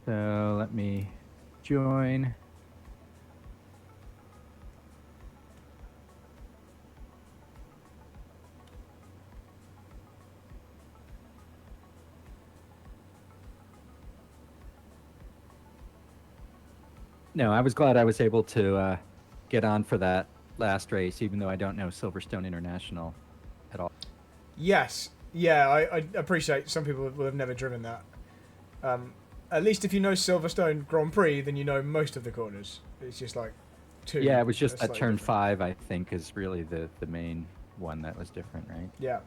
So let me join. No, I was glad I was able to get on for that last race, even though I don't know Silverstone International at all. Yes. Yeah, I appreciate some people will have never driven that. At least if you know Silverstone Grand Prix, then you know most of the corners. It's just like two Yeah, it was that are just that slightly turn different. 5, I think, is really the main one that was different, right? Yeah.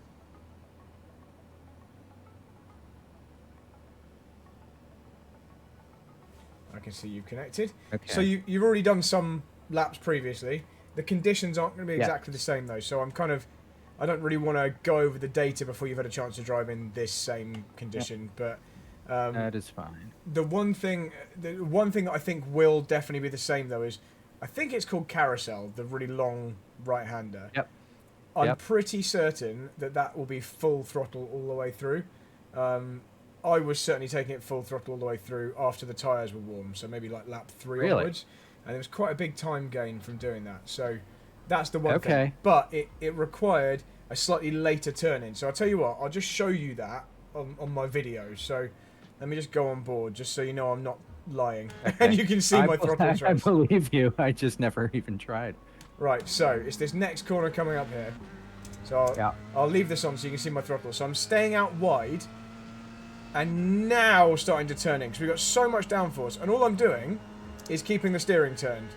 I can see you've connected. So Okay. you've already done some laps previously. The conditions aren't going to be Yeah. exactly the same though, so I don't really want to go over the data before you've had a chance to drive in this same Yeah. condition. But That is fine. the one thing that I think will definitely be the same though is, I think it's called Carousel, the really long right-hander. Yep. I'm Yep. pretty certain that that will be full throttle all the way through. Um, I was certainly taking it full throttle all the way through after the tyres were warm, so maybe like lap 3 Really? onwards. And there was quite a big time gain from doing that. So that's the one thing. Okay. But it required a slightly later turn in. So I'll tell you what, I'll just show you that on my video. So let me just go on board just so you know I'm not lying. And you can see my throttle I trace. believe you. I just never even tried. Right, so it's this next corner coming up here. So Yeah. I'll leave this on so you can see my throttle. So I'm staying out wide and now starting to turn in because we've got so much downforce. And all I'm doing is keeping the steering turned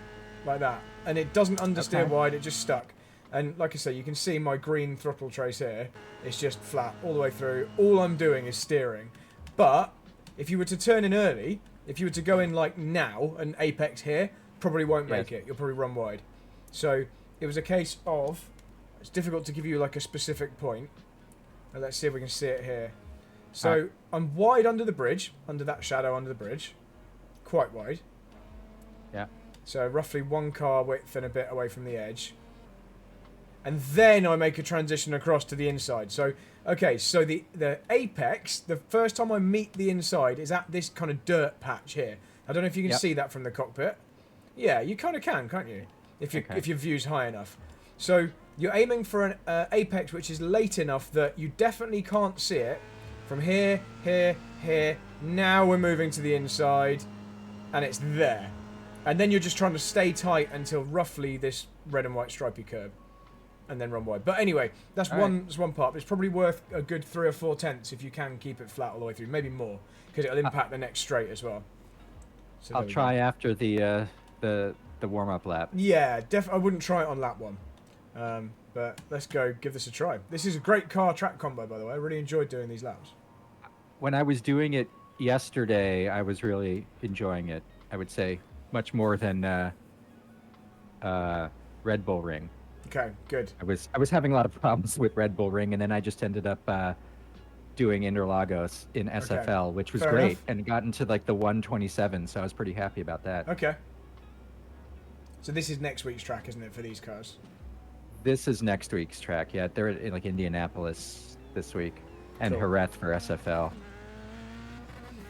like that. And it doesn't understeer Okay. wide, it just stuck. And like I say, you can see my green throttle trace here. It's just flat all the way through. All I'm doing is steering. But if you were to turn in early, if you were to go in like now, an apex here, probably won't make Yes. it. You'll probably run wide. So it was a case of, it's difficult to give you like a specific point. Now let's see if we can see it here. So I'm wide under the bridge, under that shadow under the bridge. Quite wide. Yeah. So roughly 1 car width and a bit away from the edge. And then I make a transition across to the inside. So, okay, so the apex, the first time I meet the inside is at this kind of dirt patch here. I don't know if you can see that from the cockpit. Yeah, you kind of can, can't you? If your view's high enough. So you're aiming for an apex which is late enough that you definitely can't see it. From here, here, here. Now we're moving to the inside. And it's there. And then you're just trying to stay tight until roughly this red and white stripy curb. And then run wide. But anyway, that's one part. It's probably worth a good 3 or 4 tenths if you can keep it flat all the way through. Maybe more. Because it'll impact the next straight as well. So I'll try after the warm-up lap. Yeah, I wouldn't try it on lap 1. But let's go give this a try. This is a great car track combo, by the way. I really enjoyed doing these laps. When I was doing it yesterday, I was really enjoying it. I would say much more than Red Bull Ring. Okay, good. I was having a lot of problems with Red Bull Ring, and then I just ended up doing Interlagos in SFL, which was Fair great, enough. and got into like the 127, so I was pretty happy about that. Okay. So this is next week's track, isn't it, for these cars? This is next week's track. Yeah, they're in like Indianapolis this week, and Cool. Jerez for SFL.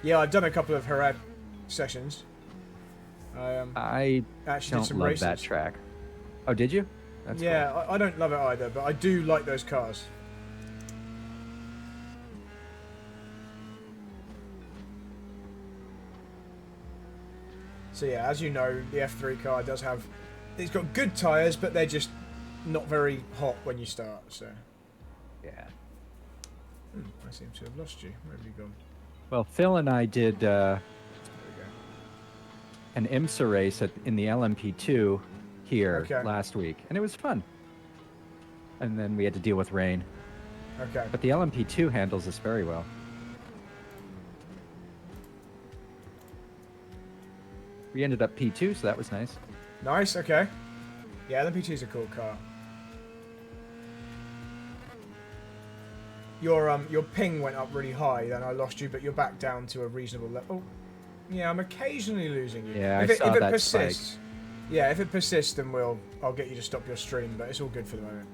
Yeah, I've done a couple of Herad sessions. I actually did don't some love races. that track. Oh, did you? That's Yeah, cool. I don't love it either, but I do like those cars. So yeah, as you know, the F3 car does have... It's got good tyres, but they're just not very hot when you start, so... Yeah. I seem to have lost you. Where have you gone? Well, Phil and I did There we an IMSA race in the LMP2 here Okay. last week, and it was fun. And then we had to deal with rain. go. Okay. But the LMP2 handles this very well. We ended up P2, so that was nice. Nice, okay. Yeah, LMP2 is a cool car. Your ping went up really high, then I lost you, but you're back down to a reasonable level. Oh, yeah, I'm occasionally losing you. Yeah, if I saw if it that persists, spike. yeah, if it persists, then I'll get you to stop your stream, but it's all good for the moment.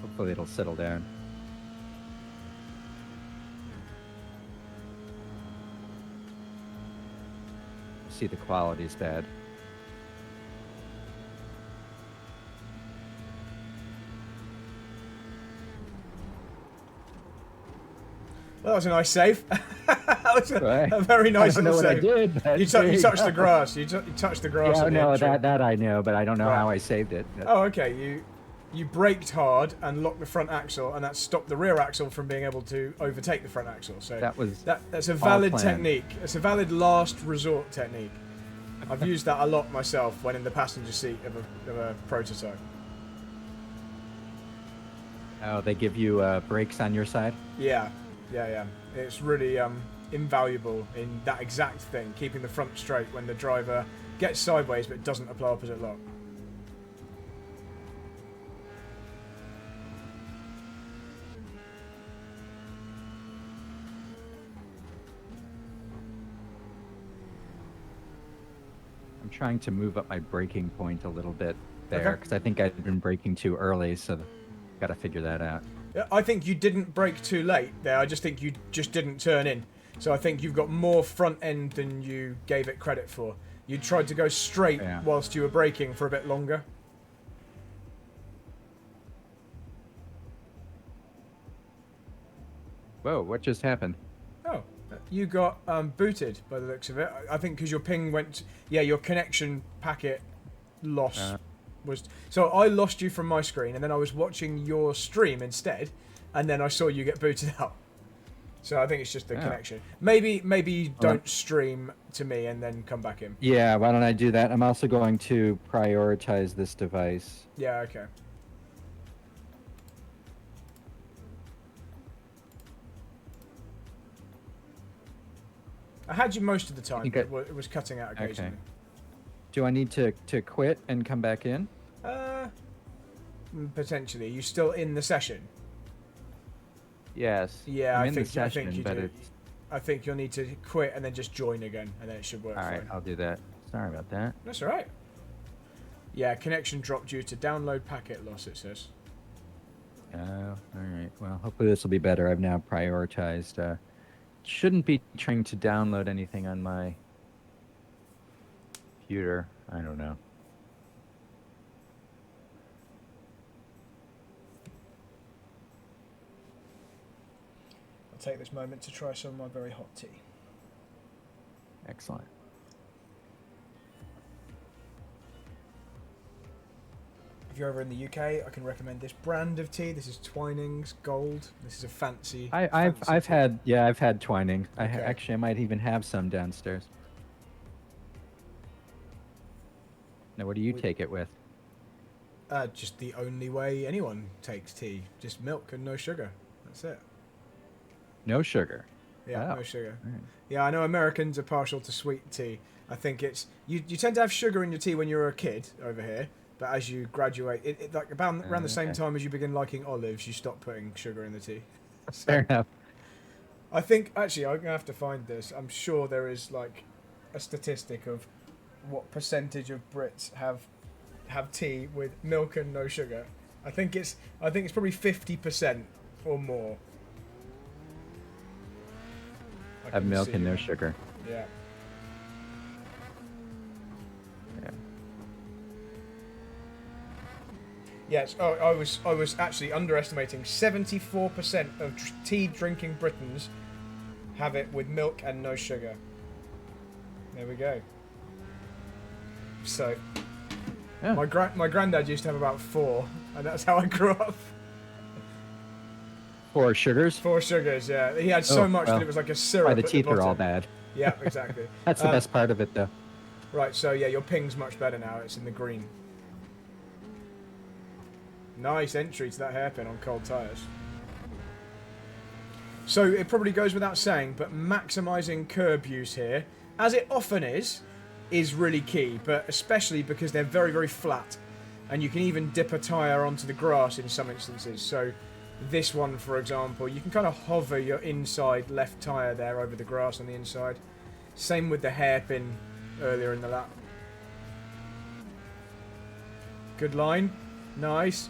Hopefully it'll settle down. See, the quality's bad. Well, that was a nice save. That was Right. a very nice I don't know little what save. I did. But You there touched go. the grass. You touched the grass. Yeah, at the no, entry. that I know, but I don't know Right. how I saved it. Oh, okay. You braked hard and locked the front axle, and that stopped the rear axle from being able to overtake the front axle. So that's a valid planned. technique. It's a valid last resort technique. I've used that a lot myself when in the passenger seat of a prototype. Oh, they give you brakes on your side? Yeah. It's really invaluable in that exact thing, keeping the front straight when the driver gets sideways but doesn't apply opposite lock. I'm trying to move up my braking point a little bit there because I think I've been braking too early, so got to figure that out. I think you didn't brake too late there. I just think you just didn't turn in. So I think you've got more front end than you gave it credit for. You tried to go straight whilst you were braking for a bit longer. Whoa, what just happened? Oh, you got booted by the looks of it. I think because your ping went... Yeah, your connection packet loss was... So I lost you from my screen, and then I was watching your stream instead, and then I saw you get booted out. So I think it's just the connection. Maybe you don't stream to me and then come back in. Yeah, why don't I do that? I'm also going to prioritize this device. Yeah, okay. I had you most of the time, but it was cutting out occasionally. Okay. Do I need to quit and come back in? Potentially. You still in the session? Yes. Yeah, I'm I in think the session, I think you but do. it's... I think you'll need to quit and then just join again, and then it should work. All right, fine. I'll do that. Sorry about that. That's all right. Yeah, connection dropped due to download packet loss, it says. Oh, all right. Well, hopefully this will be better. I've now prioritized. Shouldn't be trying to download anything on my computer. I don't know. I'll take this moment to try some of my very hot tea. Excellent. If you're over in the UK, I can recommend this brand of tea. This is Twinings Gold. This is a fancy. I've had Twining. Okay. Actually, I might even have some downstairs. Now, what do you take it with? Just the only way anyone takes tea. Just milk and no sugar. That's it. No sugar. Yeah, Oh. no sugar. Right. Yeah, I know Americans are partial to sweet tea. I think it's... You tend to have sugar in your tea when you're a kid over here, but as you graduate... It like around the same time as you begin liking olives, you stop putting sugar in the tea. So, Fair enough. I think... Actually, I'm going to have to find this. I'm sure there is, like, a statistic of what percentage of Brits have tea with milk and no sugar. I think it's probably 50% or more. I Have can milk see and no it. sugar. Yeah. Yeah. Yes. Oh, I was actually underestimating. 74% of tea drinking Britons have it with milk and no sugar. There we go. So, Yeah. my granddad used to have about 4, and that's how I grew up. 4 sugars. 4 sugars. Yeah, he had so much that it was like a syrup. Why the at teeth are all bottom. bad. Yeah, exactly. That's the best part of it, though. Right, so yeah, your ping's much better now. It's in the green. Nice entry to that hairpin on cold tyres. So it probably goes without saying, but maximising curb use here, as it often is really key, but especially because they're very, very flat. And you can even dip a tyre onto the grass in some instances. So this one, for example, you can kind of hover your inside left tyre there over the grass on the inside. Same with the hairpin earlier in the lap. Good line. Nice.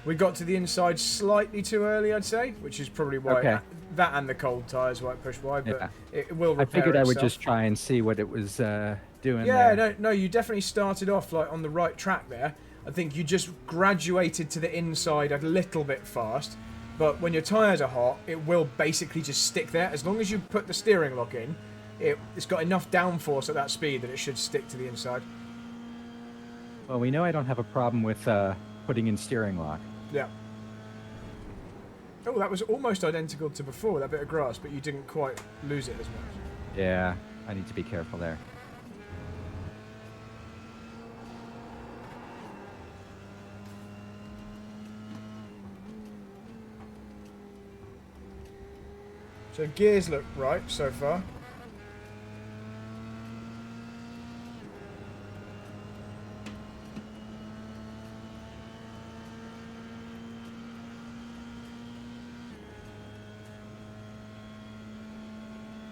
We got to the inside slightly too early, I'd say, which is probably why Okay. that and the cold tyres might push wide, but Yeah. it will I repair figured I would itself. just try and see what it was doing Yeah, there. no, you definitely started off like on the right track there. I think you just graduated to the inside a little bit fast, but when your tyres are hot, it will basically just stick there. As long as you put the steering lock in, it's got enough downforce at that speed that it should stick to the inside. Well, we know I don't have a problem with putting in steering lock. Yeah. Oh, that was almost identical to before, that bit of grass, but you didn't quite lose it as much. Yeah, I need to be careful there. So gears look right so far.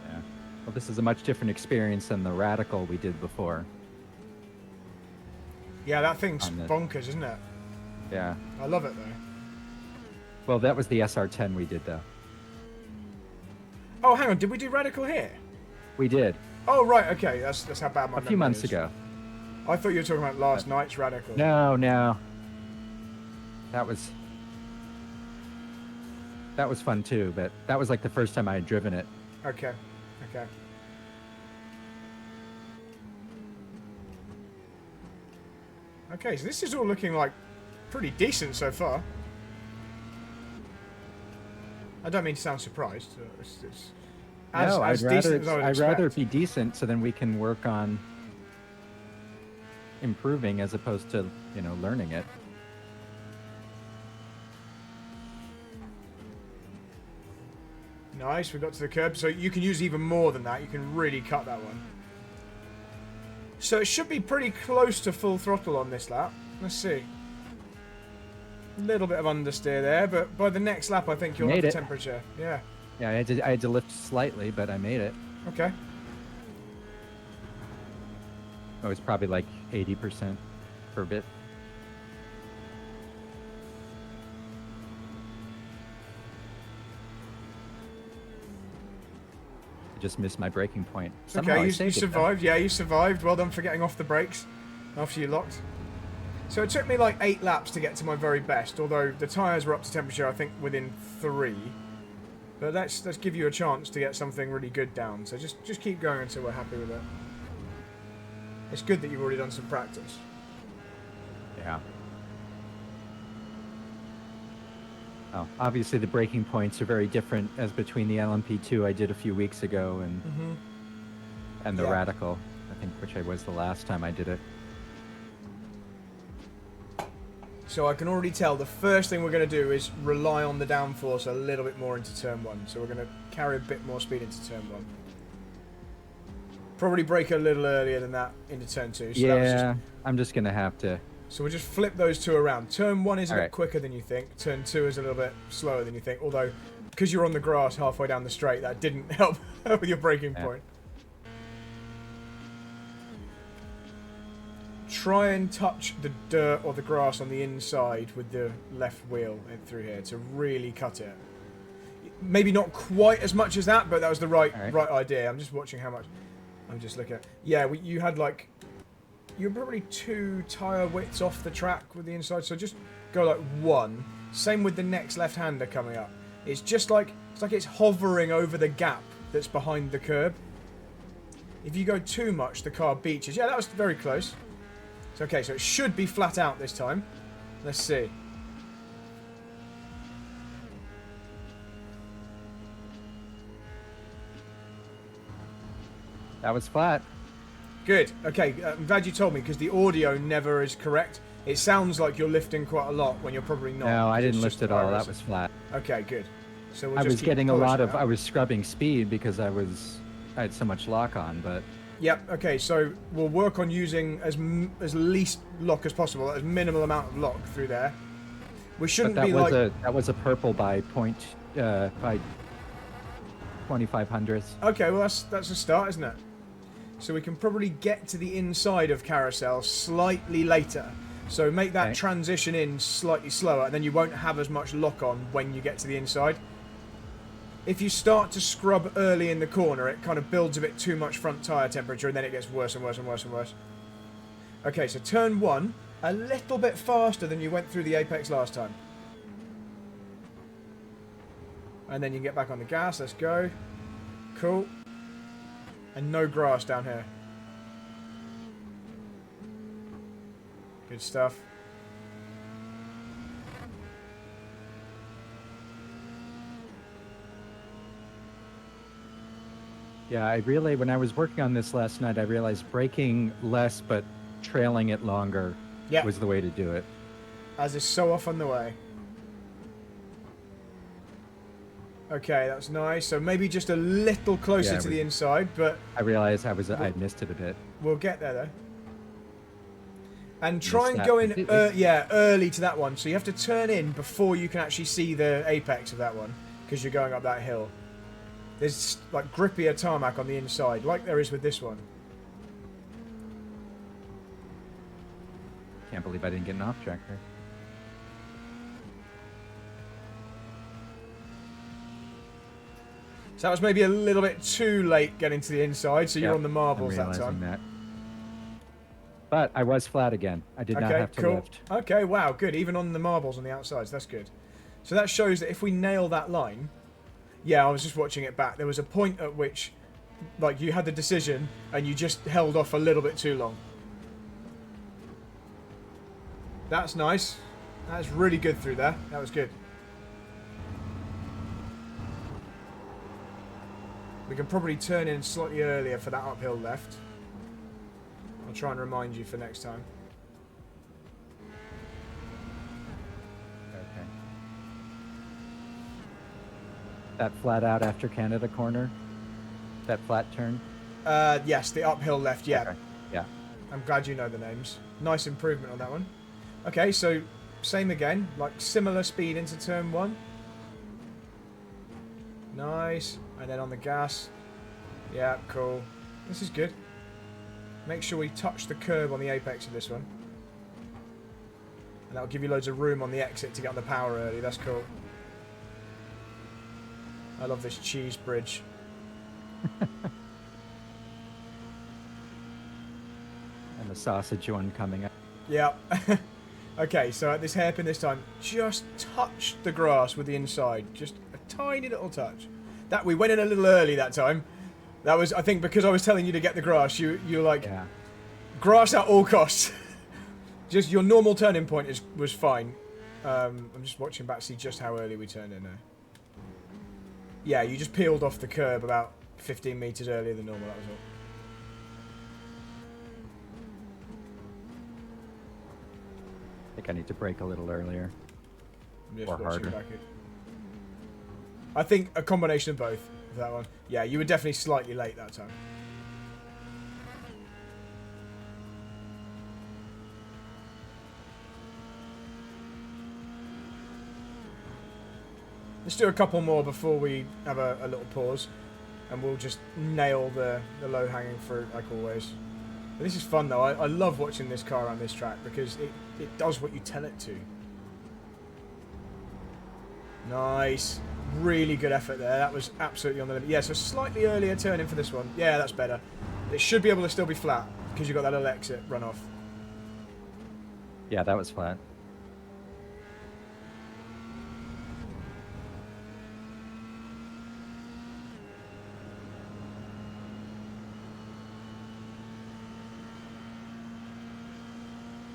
Yeah. Well, this is a much different experience than the Radical we did before. Yeah, that thing's On the- bonkers, isn't it? Yeah. I love it though. Well, that was the SR10 we did, though. Oh, hang on, did we do Radical here? We did. Oh, right, okay, that's how bad my A few memory months is. ago. I thought you were talking about last night's Radical. No, no. That was fun too, but that was like the first time I had driven it. Okay, okay. Okay, so this is all looking like pretty decent so far. I don't mean to sound surprised. It's No, as decent as I would I'd expect. rather it be decent so then we can work on improving as opposed to, learning it. Nice, we got to the curb. So you can use even more than that. You can really cut that one. So it should be pretty close to full throttle on this lap. Let's see. A little bit of understeer there, but by the next lap I think you'll have Made the it. temperature. Yeah, Yeah, I had to lift slightly, but I made it. okay. It was probably like 80% for a bit. I just missed my braking point. Somehow I Okay, you saved it, though. survived. Yeah, you survived. Well done for getting off the brakes after you locked. So it took me like 8 laps to get to my very best, although the tyres were up to temperature, I think, within 3. But let's give you a chance to get something really good down. So just keep going until we're happy with it. It's good that you've already done some practice. Yeah. Oh, obviously the braking points are very different as between the LMP2 I did a few weeks ago and the Yeah. Radical, I think, which I was the last time I did it. So I can already tell the first thing we're going to do is rely on the downforce a little bit more into turn 1. So we're going to carry a bit more speed into turn 1. Probably brake a little earlier than that into turn 2. So that was just, Yeah, I'm just gonna have to. so we'll just flip those two around. Turn 1 is a bit Alright. quicker than you think. Turn 2 is a little bit slower than you think. Although, because you're on the grass halfway down the straight, that didn't help with your braking Yeah. point. Try and touch the dirt or the grass on the inside with the left wheel through here to really cut it. Maybe not quite as much as that, but that was the right Alright. idea. I'm just watching how much. I'm just looking at. Yeah, you had like. You're probably 2 tyre widths off the track with the inside, so just go like 1. Same with the next left-hander coming up. It's just like it's hovering over the gap that's behind the curb. If you go too much, the car beaches. Yeah, that was very close. It's okay, so it should be flat out this time. Let's see. That was flat. Good. Okay, I'm glad you told me because the audio never is correct. It sounds like you're lifting quite a lot when you're probably not. No, I It's didn't just lift at all. virus. That was flat. Okay, good. So we'll I just was keep getting a lot polishing of. that. I was scrubbing speed because I had so much lock on, but Yep. Okay. So we'll work on using as least lock as possible, as minimal amount of lock through there. We shouldn't that be was like. that was a purple by by 2500ths. Okay. Well, that's a start, isn't it? So we can probably get to the inside of Carousel slightly later. So make that Okay. transition in slightly slower, and then you won't have as much lock on when you get to the inside. If you start to scrub early in the corner, it kind of builds a bit too much front tyre temperature, and then it gets worse and worse and worse and worse. Okay, so turn 1, a little bit faster than you went through the apex last time. And then you can get back on the gas. Let's go. Cool. And no grass down here. Good stuff. Yeah, when I was working on this last night, I realized braking less but trailing it longer was the way to do it. As is so often the way. Okay, that's nice. So maybe just a little closer to the inside, but I realized I missed it a bit. We'll get there though. And try and go in, early to that one. So you have to turn in before you can actually see the apex of that one, because you're going up that hill. There's like grippier tarmac on the inside, like there is with this one. Can't believe I didn't get an off track there. So that was maybe a little bit too late getting to the inside, so you're on the marbles that time. That. But I was flat again. I did not have to lift. Okay, wow, good. Even on the marbles on the outsides, that's good. So that shows that if we nail that line... Yeah, I was just watching it back. There was a point at which, like, you had the decision and you just held off a little bit too long. That's nice. That's really good through there. That was good. We can probably turn in slightly earlier for that uphill left. I'll try and remind you for next time. Okay. That flat out after Canada corner? That flat turn? Yes, the uphill left, yeah. Okay. Yeah. I'm glad you know the names. Nice improvement on that one. Okay, so same again, like similar speed into turn 1. Nice. And then on the gas. Yeah, cool. This is good. Make sure we touch the curb on the apex of this one. And that'll give you loads of room on the exit to get on the power early. That's cool. I love this cheese bridge. And the sausage one coming up. Yeah. Okay, so at this hairpin this time, just touch the grass with the inside. Just a tiny little touch. That we went in a little early that time. That was, I think, because I was telling you to get the grass. You were like, grass at all costs. Just your normal turning point was fine. I'm just watching back to see just how early we turned in there. Yeah, you just peeled off the curb about 15 meters earlier than normal. That was all. I think I need to brake a little earlier. I'm just or harder. back in. I think a combination of both for that one. Yeah, you were definitely slightly late that time. Let's do a couple more before we have a little pause. And we'll just nail the low-hanging fruit like always. But this is fun though. I love watching this car on this track because it does what you tell it to. Nice. Really good effort there. That was absolutely on the limit. Yeah, so slightly earlier turning for this one. Yeah, that's better. It should be able to still be flat because you've got that little exit runoff. Yeah, that was flat.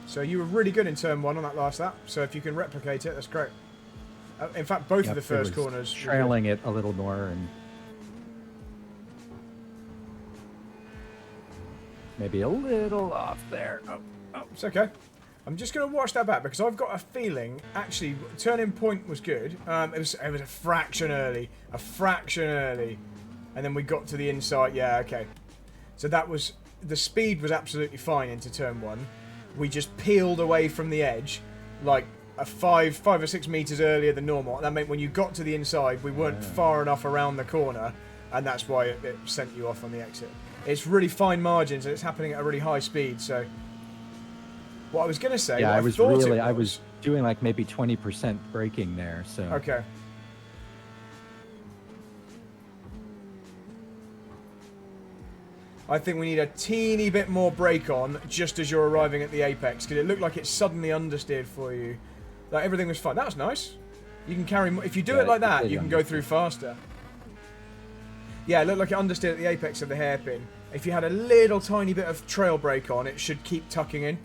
So you were really good in turn 1 on that last lap. So if you can replicate it, that's great. In fact, both of the first corners. Trailing it a little more and maybe a little off there. Oh, it's okay. I'm just going to watch that back because I've got a feeling, actually, turning point was good. It was a fraction early. A fraction early. And then we got to the inside. Yeah, okay. So that was... The speed was absolutely fine into turn 1. We just peeled away from the edge, like a 5 or 6 meters earlier than normal. That meant when you got to the inside, we weren't far enough around the corner, and that's why it sent you off on the exit. It's really fine margins, and it's happening at a really high speed, so What I was going to say, Yeah, what I thought it I was doing like maybe 20% braking there. So Okay. I think we need a teeny bit more brake on just as you're arriving at the apex, because it looked like it suddenly understeered for you. Like, everything was fine. That was nice. You can carry more. If you do it like that, you can go through faster. Yeah, it looked like it understeered at the apex of the hairpin. If you had a little tiny bit of trail brake on, it should keep tucking in.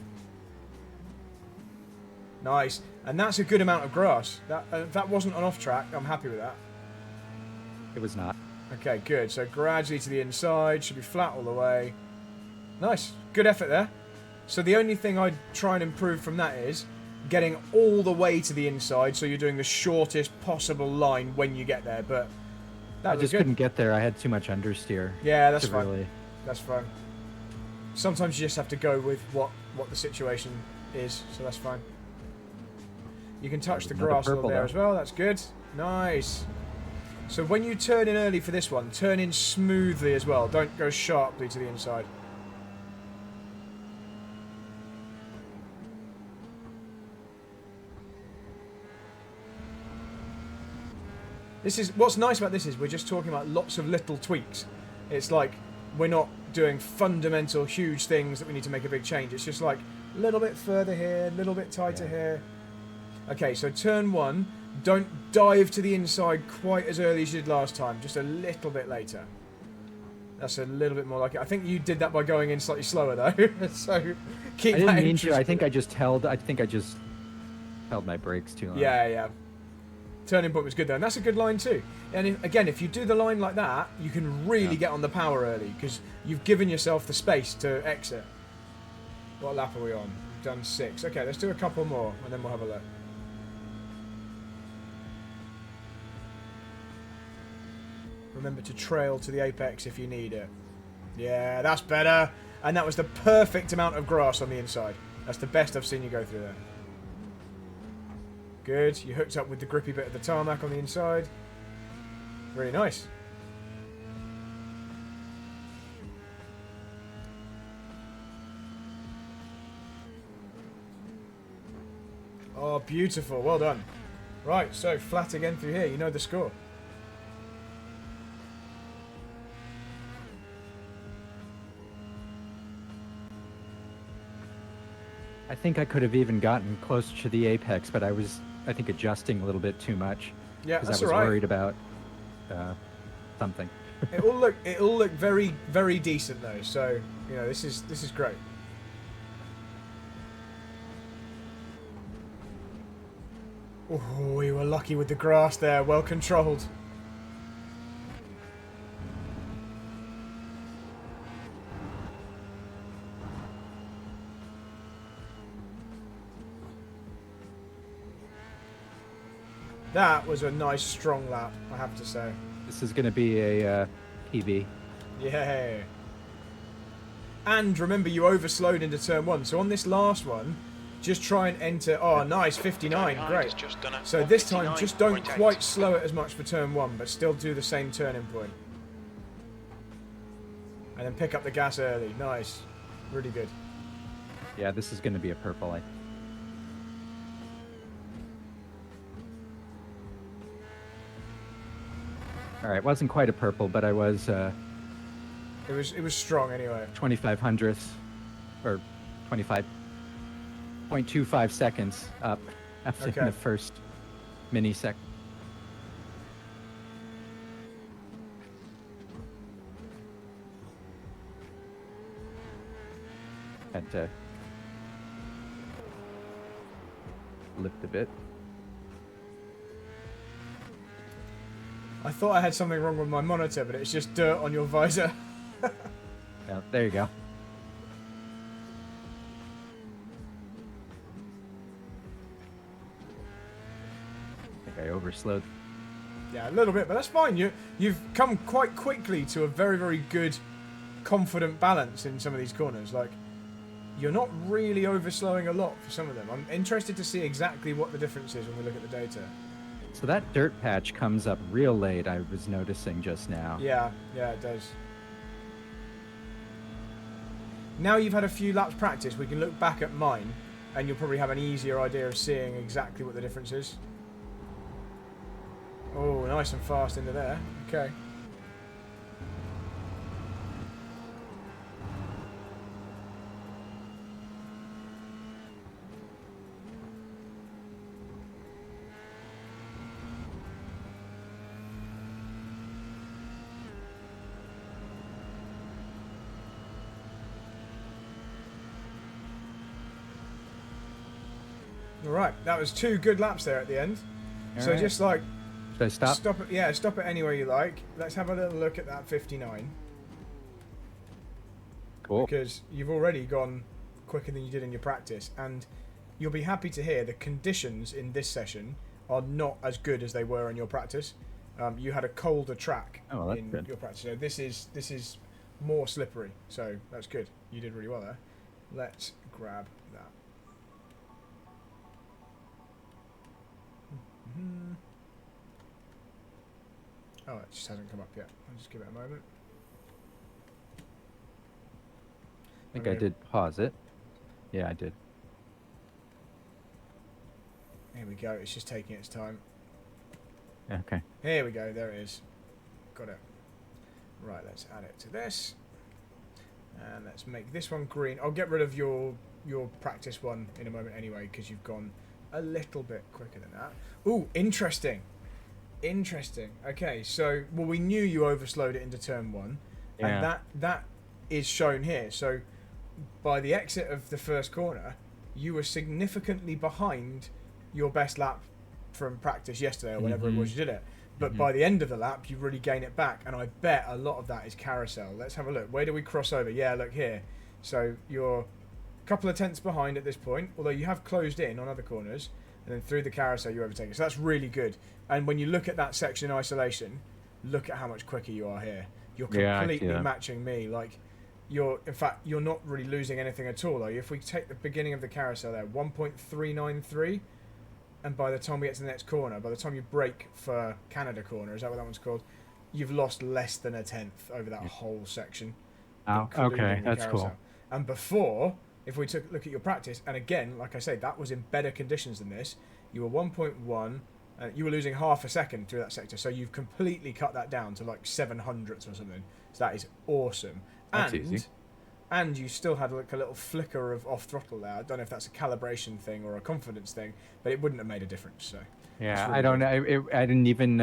Nice. And that's a good amount of grass. That wasn't an off track. I'm happy with that. it was not. Okay, good. So gradually to the inside. Should be flat all the way. Nice. Good effort there. So the only thing I'd try and improve from that is getting all the way to the inside, so you're doing the shortest possible line when you get there. But that I was just good. couldn't get there. I had too much understeer. Yeah, that's to fine. really- That's fine. Sometimes you just have to go with what the situation is, so that's fine. You can touch the Another grass purple there there. as well. That's good. Nice. So when you turn in early for this one, turn in smoothly as well. Don't go sharply to the inside. This is what's nice about this is we're just talking about lots of little tweaks. It's like we're not doing fundamental huge things that we need to make a big change. It's just like a little bit further here, a little bit tighter here. Okay, so turn one. Don't dive to the inside quite as early as you did last time. Just a little bit later. That's a little bit more like it. I think you did that by going in slightly slower though. So keep I that didn't mean interest. to. I think I just held my brakes too long. Yeah, yeah. Turning point was good though, and that's a good line too. And again, if you do the line like that, you can really get on the power early because you've given yourself the space to exit. What lap are we on? We've done 6. Okay, let's do a couple more, and then we'll have a look. Remember to trail to the apex if you need it. Yeah, that's better. And that was the perfect amount of grass on the inside. That's the best I've seen you go through there. Good. You hooked up with the grippy bit of the tarmac on the inside. Really nice. Oh, beautiful. Well done. Right, so flat again through here. You know the score. I think I could have even gotten closer to the apex, but I was, I think, adjusting a little bit too much. Yeah, Because that's I was all right. worried about something. It'll look very, very decent though. So you know this is great. Oh, we were lucky with the grass there. Well controlled. That was a nice strong lap, I have to say. This is going to be a PB. Yeah. And remember, you overslowed into turn 1. So on this last one, just try and enter. Oh, nice, 59. Great. So this time, just don't quite slow it as much for turn 1, but still do the same turning point. And then pick up the gas early. Nice. Really good. Yeah, this is going to be a purple. All right, wasn't quite a purple, but I was It was strong anyway. 25 hundredths or 25.25 seconds up after Okay. the first mini sec. Had to lift a bit. I thought I had something wrong with my monitor, but it's just dirt on your visor. Yeah, there you go. I think I overslowed. Yeah, a little bit, but that's fine. You've come quite quickly to a very, very good, confident balance in some of these corners. Like, you're not really overslowing a lot for some of them. I'm interested to see exactly what the difference is when we look at the data. So that dirt patch comes up real late, I was noticing just now. Yeah, it does. Now you've had a few laps practice, we can look back at mine and you'll probably have an easier idea of seeing exactly what the difference is. Oh, nice and fast into there. Okay. Alright, that was 2 good laps there at the end. So right. just like... Should I stop? Stop it, yeah, stop it anywhere you like. Let's have a little look at that 59. Cool. Because you've already gone quicker than you did in your practice. And you'll be happy to hear the conditions in this session are not as good as they were in your practice. You had a colder track in good. your practice. So this is more slippery. So that's good. You did really well there. Let's grab that. Oh, it just hasn't come up yet. I'll just give it a moment. I think I did pause it. Yeah, I did. Here we go. It's just taking its time. Okay. Here we go. There it is. Got it. Right, let's add it to this. And let's make this one green. I'll get rid of your practice one in a moment anyway, because you've gone a little bit quicker than that. Ooh, interesting. Interesting. Okay, so, well, we knew you overslowed it into turn 1. Yeah. And that is shown here. So, by the exit of the first corner, you were significantly behind your best lap from practice yesterday, or whenever it was you did it. But by the end of the lap, you really gain it back. And I bet a lot of that is carousel. Let's have a look. Where do we cross over? Yeah, look here. So, you're a couple of tenths behind at this point, although you have closed in on other corners. And then through the carousel, you overtake it. So that's really good. And when you look at that section in isolation, look at how much quicker you are here. You're completely matching me. Like, in fact, you're not really losing anything at all, are you? If we take the beginning of the carousel there, 1.393, and by the time we get to the next corner, by the time you brake for Canada corner, is that what that one's called? You've lost less than a tenth over that whole section. Oh, okay, that's cool. And before, if we look at your practice, and again, like I say, that was in better conditions than this. You were 1.1, you were losing half a second through that sector, so you've completely cut that down to like 700ths or something. So that is awesome. That's easy. And you still had like a little flicker of off throttle there. I don't know if that's a calibration thing or a confidence thing, but it wouldn't have made a difference. So yeah, really I don't know. I didn't even.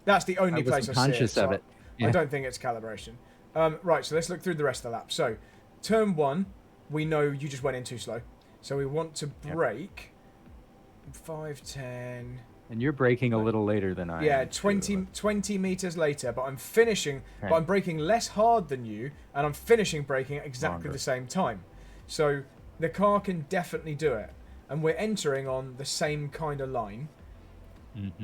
That's the only place I see conscious of it. I don't think it's calibration. Right, so let's look through the rest of the lap. So, turn 1, we know you just went in too slow. So we want to brake 5, 10... And you're braking a little later than I am. Yeah, 20 meters later, but I'm finishing, but I'm braking less hard than you, and I'm finishing braking at exactly the same time. So the car can definitely do it. And we're entering on the same kind of line.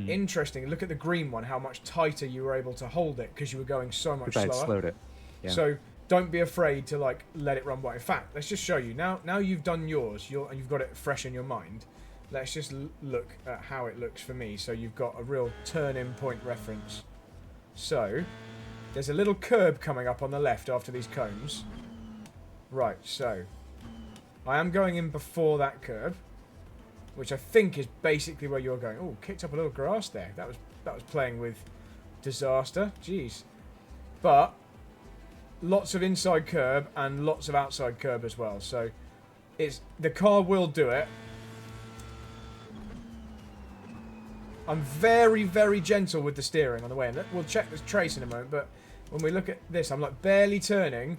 Interesting. Look at the green one, how much tighter you were able to hold it because you were going so much slower. I slowed it. Yeah. So don't be afraid to like let it run by. In fact, let's just show you. Now you've done yours, and you've got it fresh in your mind. Let's just look at how it looks for me. So you've got a real turn-in point reference. So there's a little curb coming up on the left after these cones. Right, so I am going in before that curb, which I think is basically where you're going. Oh, kicked up a little grass there. That was playing with disaster. Jeez. But lots of inside curb and lots of outside curb as well. So the car will do it. I'm very, very gentle with the steering on the way. And we'll check the trace in a moment, but when we look at this, I'm like barely turning.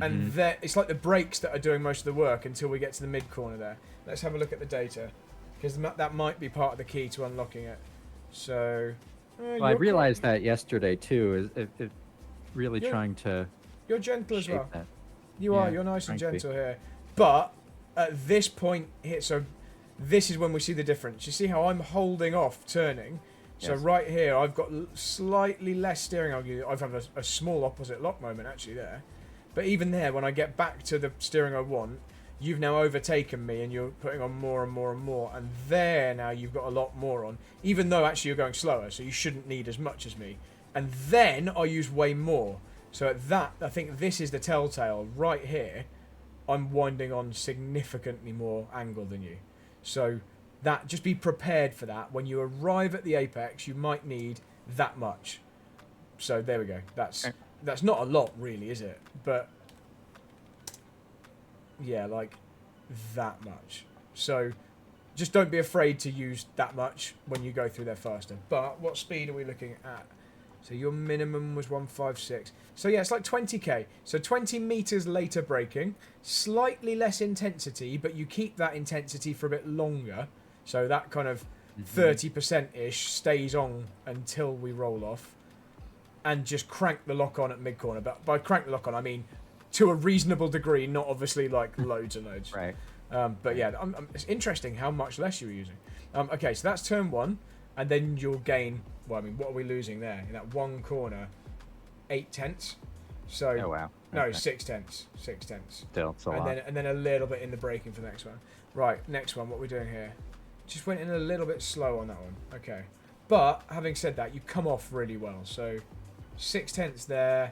And it's like the brakes that are doing most of the work until we get to the mid-corner there. Let's have a look at the data, because that might be part of the key to unlocking it. So... well, I realized that yesterday, too, is it really trying to... You're gentle as well. That. You are. You're nice and gentle here. But at this point here, so... This is when we see the difference. You see how I'm holding off turning? So right here, I've got slightly less steering. I've had a small opposite lock moment actually there. But even there, when I get back to the steering I want, you've now overtaken me and you're putting on more and more and more. And there now you've got a lot more on. Even though actually you're going slower, so you shouldn't need as much as me. And then I use way more. So at that, I think this is the telltale right here. I'm winding on significantly more angle than you. So that, just be prepared for that. When you arrive at the apex, you might need that much. So there we go. That's not a lot, really, is it? But yeah, like that much. So just don't be afraid to use that much when you go through there faster. But what speed are we looking at? So your minimum was 156. So yeah, it's like 20k. So 20 meters later braking, slightly less intensity, but you keep that intensity for a bit longer. So that kind of 30%-ish stays on until we roll off. And just crank the lock on at mid-corner. But by crank the lock on, I mean to a reasonable degree, not obviously like loads and loads. Right. But yeah, it's interesting how much less you were using. Okay, so that's turn 1. And then you'll gain, well, I mean, what are we losing there? In that one corner, 8 tenths. So, oh, wow. No, Okay. 6 tenths. 6 tenths. Still, it's a and lot. then a little bit in the braking for the next one. Right, next one, what are we doing here? Just went in a little bit slow on that one. Okay. But, having said that, you come off really well. So, 6 tenths there.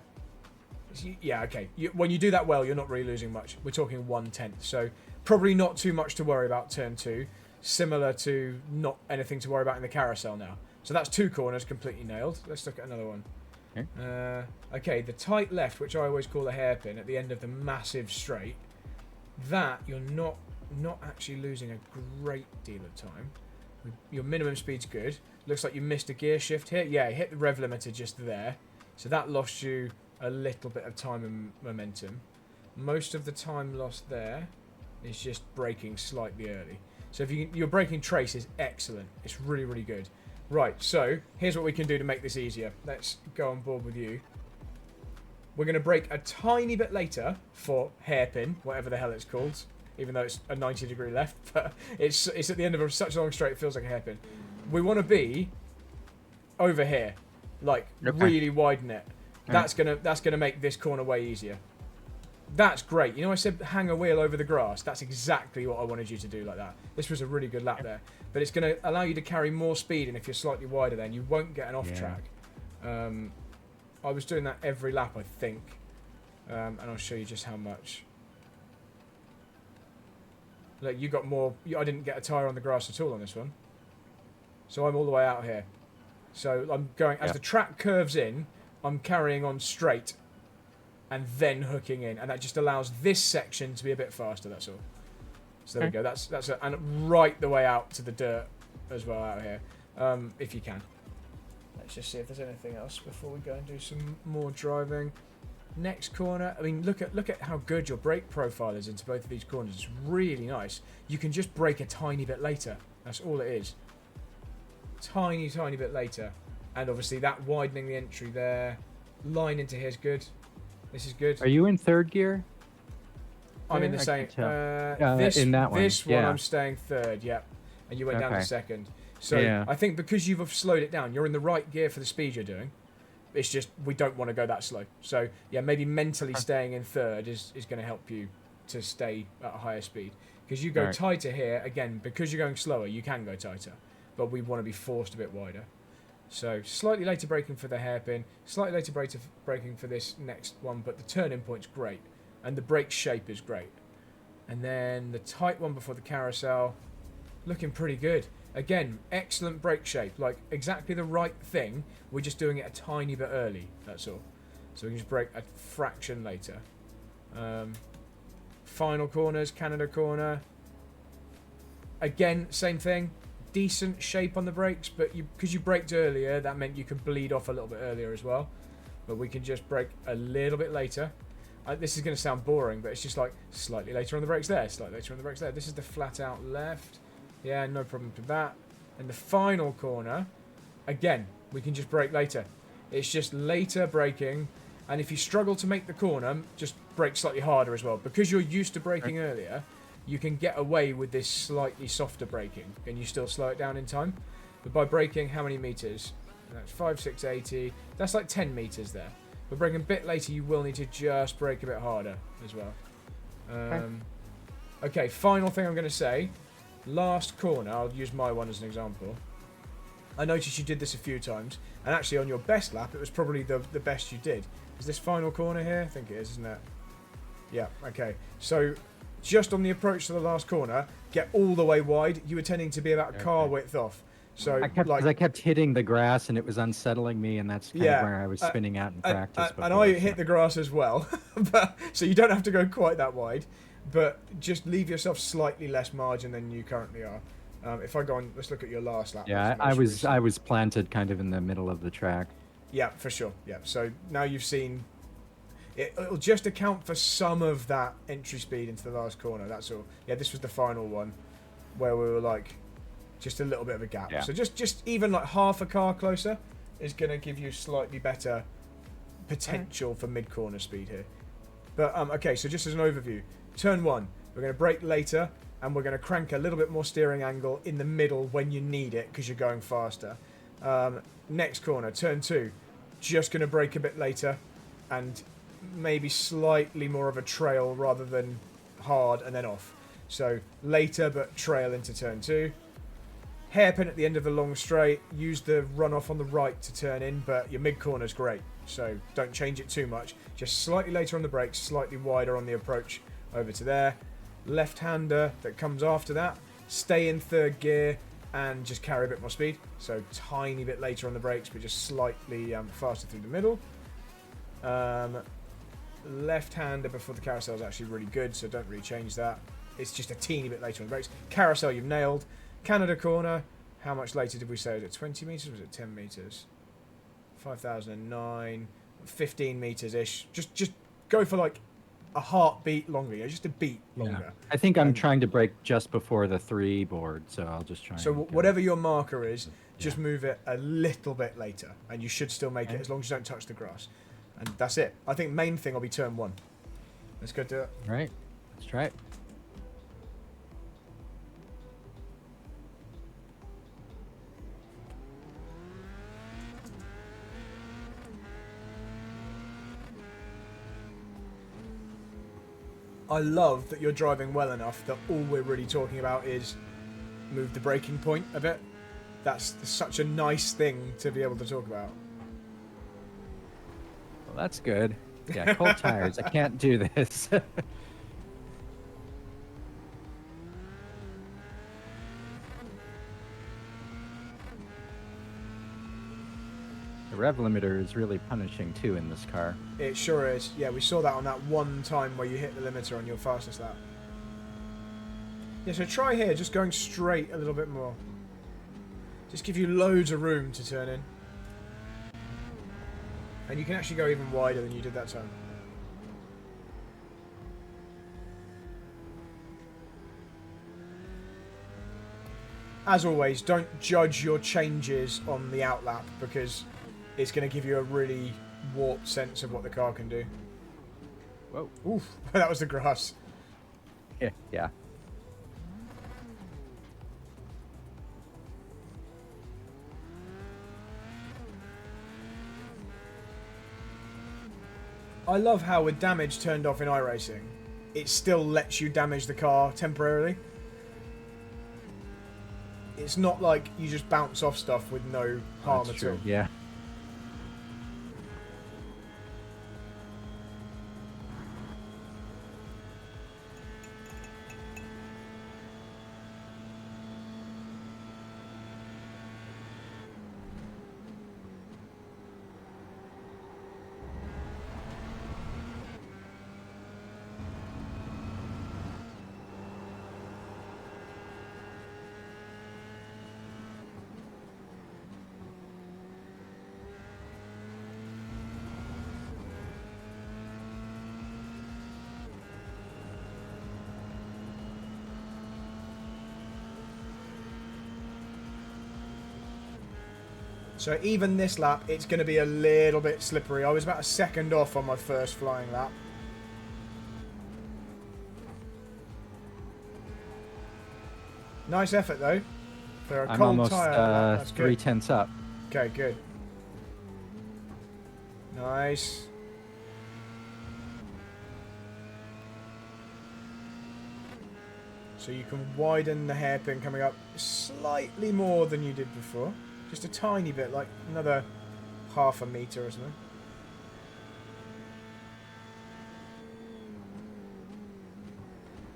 Yeah, okay. When you do that well, you're not really losing much. We're talking 1 tenth. So, probably not too much to worry about turn 2. Similar to not anything to worry about in the carousel now. So that's 2 corners completely nailed. Let's look at another one. Okay. Okay, the tight left, which I always call a hairpin at the end of the massive straight. That you're not actually losing a great deal of time. Your minimum speed's good. Looks like you missed a gear shift here. Yeah, you hit the rev limiter just there. So that lost you a little bit of time and momentum. Most of the time lost there is just braking slightly early. So if your braking trace is excellent. It's really, really good. Right, so here's what we can do to make this easier. Let's go on board with you. We're going to brake a tiny bit later for hairpin, whatever the hell it's called, even though it's a 90-degree left. But it's at the end of such a long straight, it feels like a hairpin. We want to be over here, like really widen it. That's gonna make this corner way easier. That's great. You know, I said hang a wheel over the grass. That's exactly what I wanted you to do like that. This was a really good lap there. But it's going to allow you to carry more speed, and if you're slightly wider then, you won't get an off track. I was doing that every lap, I think. And I'll show you just how much. Look, you got more. I didn't get a tyre on the grass at all on this one. So I'm all the way out here. So I'm going, as the track curves in, I'm carrying on straight and then hooking in, and that just allows this section to be a bit faster. That's all. So there we go. That's and right the way out to the dirt as well out here, if you can. Let's just see if there's anything else before we go and do some more driving. Next corner. I mean, look at how good your brake profile is into both of these corners. It's really nice. You can just brake a tiny bit later. That's all it is. Tiny bit later, and obviously that widening the entry there. Line into here is good. This is good. Are you in third gear? I'm in the same. In that one. This one, I'm staying third. Yep. And you went down to second. So I think because you've slowed it down, you're in the right gear for the speed you're doing. It's just we don't want to go that slow. So yeah, maybe mentally staying in third is going to help you to stay at a higher speed. Because you go tighter here again. Because you're going slower, you can go tighter, but we want to be forced a bit wider. So slightly later braking for the hairpin, slightly later braking for this next one, but the turning point's great, and the brake shape is great. And then the tight one before the carousel, looking pretty good. Again, excellent brake shape, like exactly the right thing. We're just doing it a tiny bit early, that's all. So we can just brake a fraction later. Final corners, Canada corner. Again, same thing. Decent shape on the brakes, but because you braked earlier, that meant you could bleed off a little bit earlier as well. But we can just brake a little bit later. This is going to sound boring, but it's just like slightly later on the brakes there, slightly later on the brakes there. This is the flat out left. Yeah, no problem with that. And the final corner, again, we can just brake later. It's just later braking, and if you struggle to make the corner, just brake slightly harder as well. Because you're used to braking earlier, you can get away with this slightly softer braking, and you still slow it down in time. But by braking, how many meters? That's 5, 6, 80. That's like 10 meters there. But braking a bit later, you will need to just brake a bit harder as well. Okay, final thing I'm going to say. Last corner, I'll use my one as an example. I noticed you did this a few times, and actually on your best lap, it was probably the best you did. Is this final corner here? I think it is, isn't it? Yeah, okay. So just on the approach to the last corner, get all the way wide. You were tending to be about a car width off. So I kept hitting the grass and it was unsettling me, and that's kind of where I was spinning out in practice. Before, and I hit the grass as well, so you don't have to go quite that wide, but just leave yourself slightly less margin than you currently are. If I go on, let's look at your last lap. Yeah, I was planted kind of in the middle of the track. Yeah, for sure. Yeah, so now you've seen. It'll just account for some of that entry speed into the last corner. That's all. Yeah, this was the final one, where we were like. Just a little bit of a gap. Yeah. So just even like half a car closer is going to give you slightly better potential for mid-corner speed here. But, okay, so just as an overview. Turn 1, we're going to brake later, and we're going to crank a little bit more steering angle in the middle when you need it, because you're going faster. Next corner, turn 2, just going to brake a bit later, and maybe slightly more of a trail rather than hard and then off. So later, but trail into turn 2. Hairpin at the end of the long straight. Use the runoff on the right to turn in, but your mid-corner's great, so don't change it too much. Just slightly later on the brakes, slightly wider on the approach over to there. Left-hander that comes after that. Stay in third gear and just carry a bit more speed. So tiny bit later on the brakes, but just slightly faster through the middle. Left-hander before the carousel is actually really good, so don't really change that. It's just a teeny bit later on the brakes. Carousel you've nailed. Canada corner, how much later did we say? Was it 20 metres or was it 10 metres? 5,009, 15 metres-ish. Just go for like a heartbeat longer, just a beat longer. Yeah. I think I'm trying to brake just before the 3 board, so I'll just try. So whatever your marker is, just move it a little bit later, and you should still make it as long as you don't touch the grass. And that's it. I think main thing will be turn 1. Let's go do it. All right, let's try it. I love that you're driving well enough that all we're really talking about is move the braking point a bit. That's such a nice thing to be able to talk about. Well, that's good. Yeah, cold tires. I can't do this. The rev limiter is really punishing too in this car. It sure is. Yeah, we saw that on that one time where you hit the limiter on your fastest lap. Yeah, so try here, just going straight a little bit more. Just give you loads of room to turn in. And you can actually go even wider than you did that time. As always, don't judge your changes on the outlap because it's going to give you a really warped sense of what the car can do. Whoa. Oof, that was the grass. Yeah. I love how with damage turned off in iRacing, it still lets you damage the car temporarily. It's not like you just bounce off stuff with no harm at all. Yeah. So even this lap, it's going to be a little bit slippery. I was about a second off on my first flying lap. Nice effort though. For a I'm cold almost tyre. That's good. 3/10 up. Okay, good. Nice. So you can widen the hairpin coming up slightly more than you did before. Just a tiny bit, like another half a metre or something.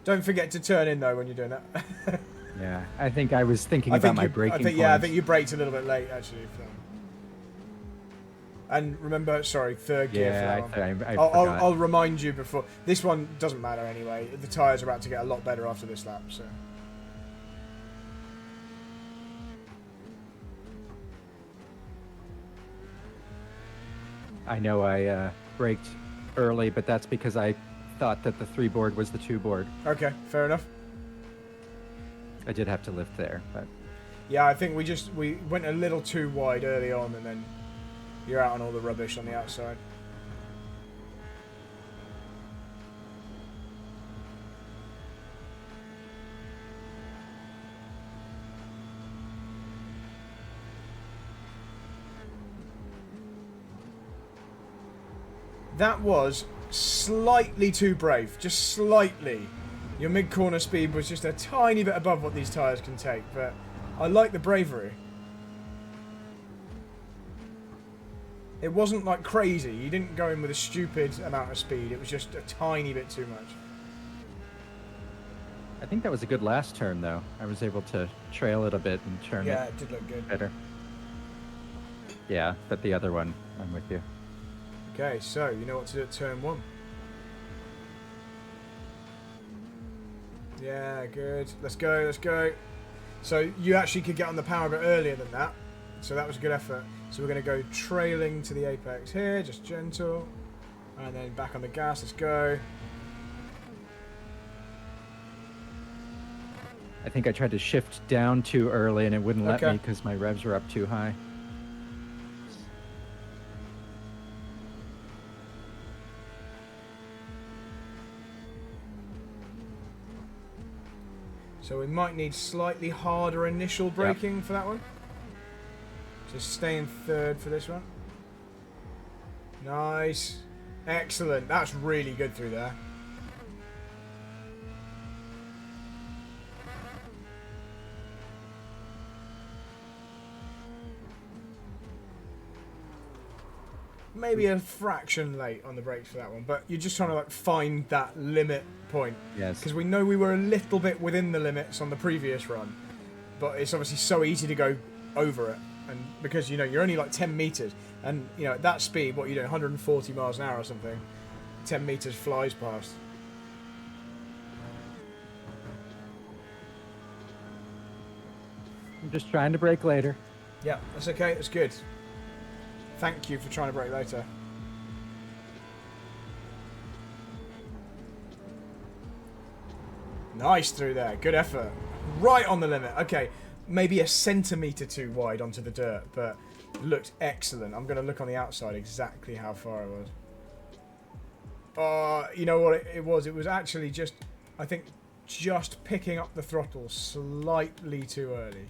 Don't forget to turn in though when you're doing that. Yeah, I think I was thinking I about think my you, braking I think, points. yeah, I think you braked a little bit late actually. And remember, sorry, third gear for that one. I forgot. I'll remind you before. This one doesn't matter anyway. The tyres are about to get a lot better after this lap, so. I know I braked early, but that's because I thought that the 3 board was the 2 board. Okay, fair enough. I did have to lift there, but Yeah, I think we went a little too wide early on, and then you're out on all the rubbish on the outside. That was slightly too brave, just slightly. Your mid-corner speed was just a tiny bit above what these tyres can take, but I like the bravery. It wasn't like crazy. You didn't go in with a stupid amount of speed. It was just a tiny bit too much. I think that was a good last turn, though. I was able to trail it a bit and turn Yeah, it it did look good. better. Yeah, but the other one, I'm with you. Okay, so you know what to do at turn 1. Yeah, good. Let's go, let's go. So you actually could get on the power a bit earlier than that. So that was a good effort. So we're going to go trailing to the apex here, just gentle. And then back on the gas, let's go. I think I tried to shift down too early and it wouldn't let Okay. me because my revs were up too high. So we might need slightly harder initial braking for that one. Just stay in third for this one. Nice. Excellent. That's really good through there. Maybe a fraction late on the brakes for that one, but you're just trying to like find that limit point. Yes. Because we know we were a little bit within the limits on the previous run, but it's obviously so easy to go over it, and because you know you're only like 10 meters, and you know at that speed, what you do, 140 miles an hour or something, 10 meters flies past. I'm just trying to brake later. Yeah, that's okay. That's good. Thank you for trying to brake later. Nice through there. Good effort. Right on the limit. Okay, maybe a centimetre too wide onto the dirt, but looked excellent. I'm going to look on the outside exactly how far I was. You know what it was? It was actually just, I think, just picking up the throttle slightly too early.